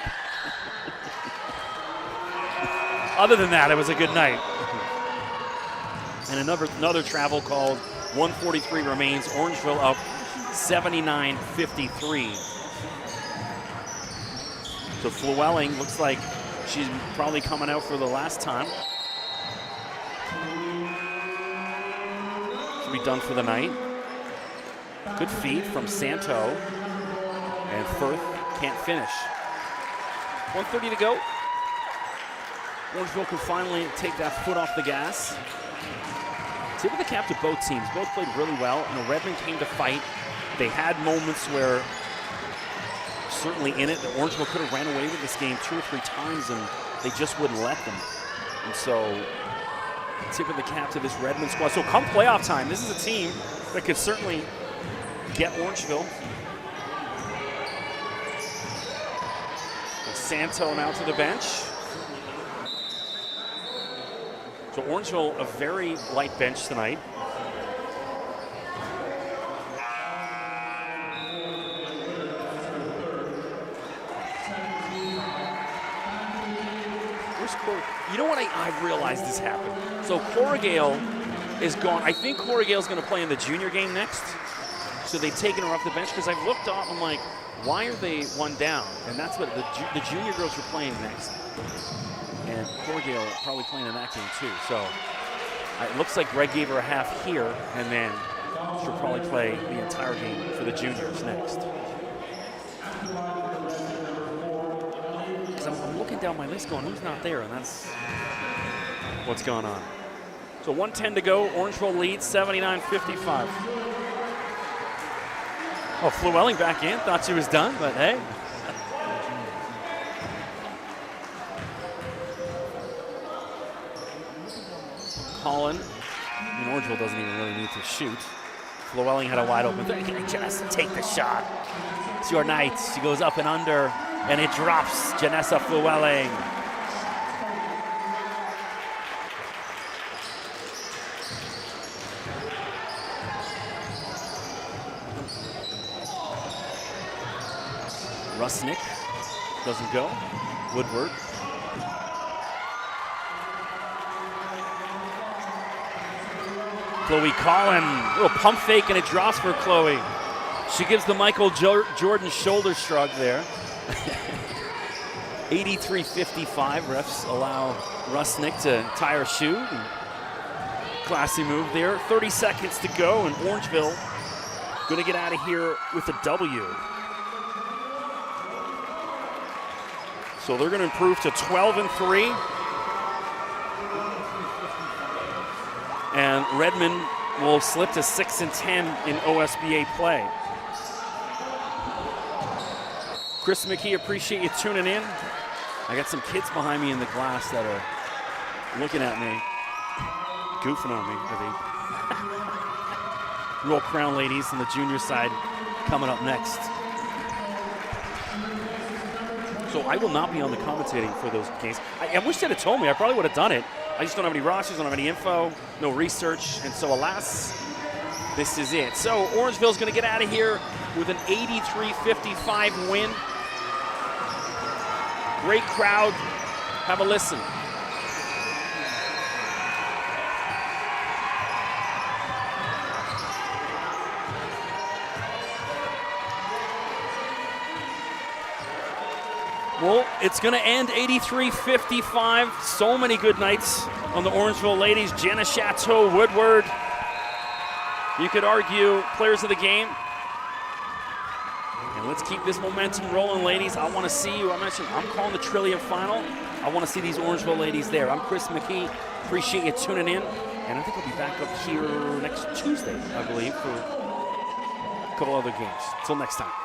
Other than that, it was a good night. And another travel called. 1:43 remains. Orangeville up 79-53. So Flewelling looks like she's probably coming out for the last time. Should be done for the night. Good feed from Santo. And Firth can't finish. 1:30 to go. Orangeville can finally take that foot off the gas. Tip of the cap to both teams. Both played really well. Redmond came to fight. They had moments where certainly in it that Orangeville could have ran away with this game 2 or 3 times, and they just wouldn't let them. And so, tip of the cap to this Redmond squad. So come playoff time, this is a team that could certainly get Orangeville. And Santo now to the bench. So Orangeville, a very light bench tonight. You know what, I've realized this happened. So Corrigal is gone. I think Corey Gale's going to play in the junior game next. So they've taken her off the bench because I've looked up. I'm like, why are they one down? And that's what the junior girls were playing next. And Corey Gale probably playing in that game too. So it looks like Greg gave her a half here, and then she'll probably play the entire game for the juniors next. I'm looking down my list going, who's not there? And that's what's going on. So 1:10 to go. Orangeville leads 79-55. Oh, Flewelling back in. Thought she was done, but hey. Colin. Orangeville doesn't even really need to shoot. Flewelling had a wide open thing. Janessa take the shot. It's your night. She goes up and under, and it drops. Janessa Flewelling. Rusnick doesn't go. Woodward. Chloe Collin, little pump fake, and it drops for Chloe. She gives the Michael Jordan shoulder shrug there. 83-55, refs allow Rusnick to tie her shoe. Classy move there. 30 seconds to go, and Orangeville gonna get out of here with a W. So they're gonna improve to 12-3. And Redmond will slip to 6-10 in OSBA play. Chris McKee, appreciate you tuning in. I got some kids behind me in the glass that are looking at me, goofing on me, I think. Roll Crown ladies on the junior side coming up next. So I will not be on the commentating for those games. I wish they'd have told me. I probably would have done it. I just don't have any rosters, don't have any info, no research, and so alas, this is it. So Orangeville's gonna get out of here with an 83-55 win. Great crowd. Have a listen. Well, it's going to end 83-55. So many good nights on the Orangeville ladies. Jenna Chateau, Woodward. You could argue players of the game. And let's keep this momentum rolling, ladies. I want to see you. I mentioned I'm calling the Trillium final. I want to see these Orangeville ladies there. I'm Chris McKee. Appreciate you tuning in. And I think I'll be back up here next Tuesday, I believe, for a couple other games. Until next time.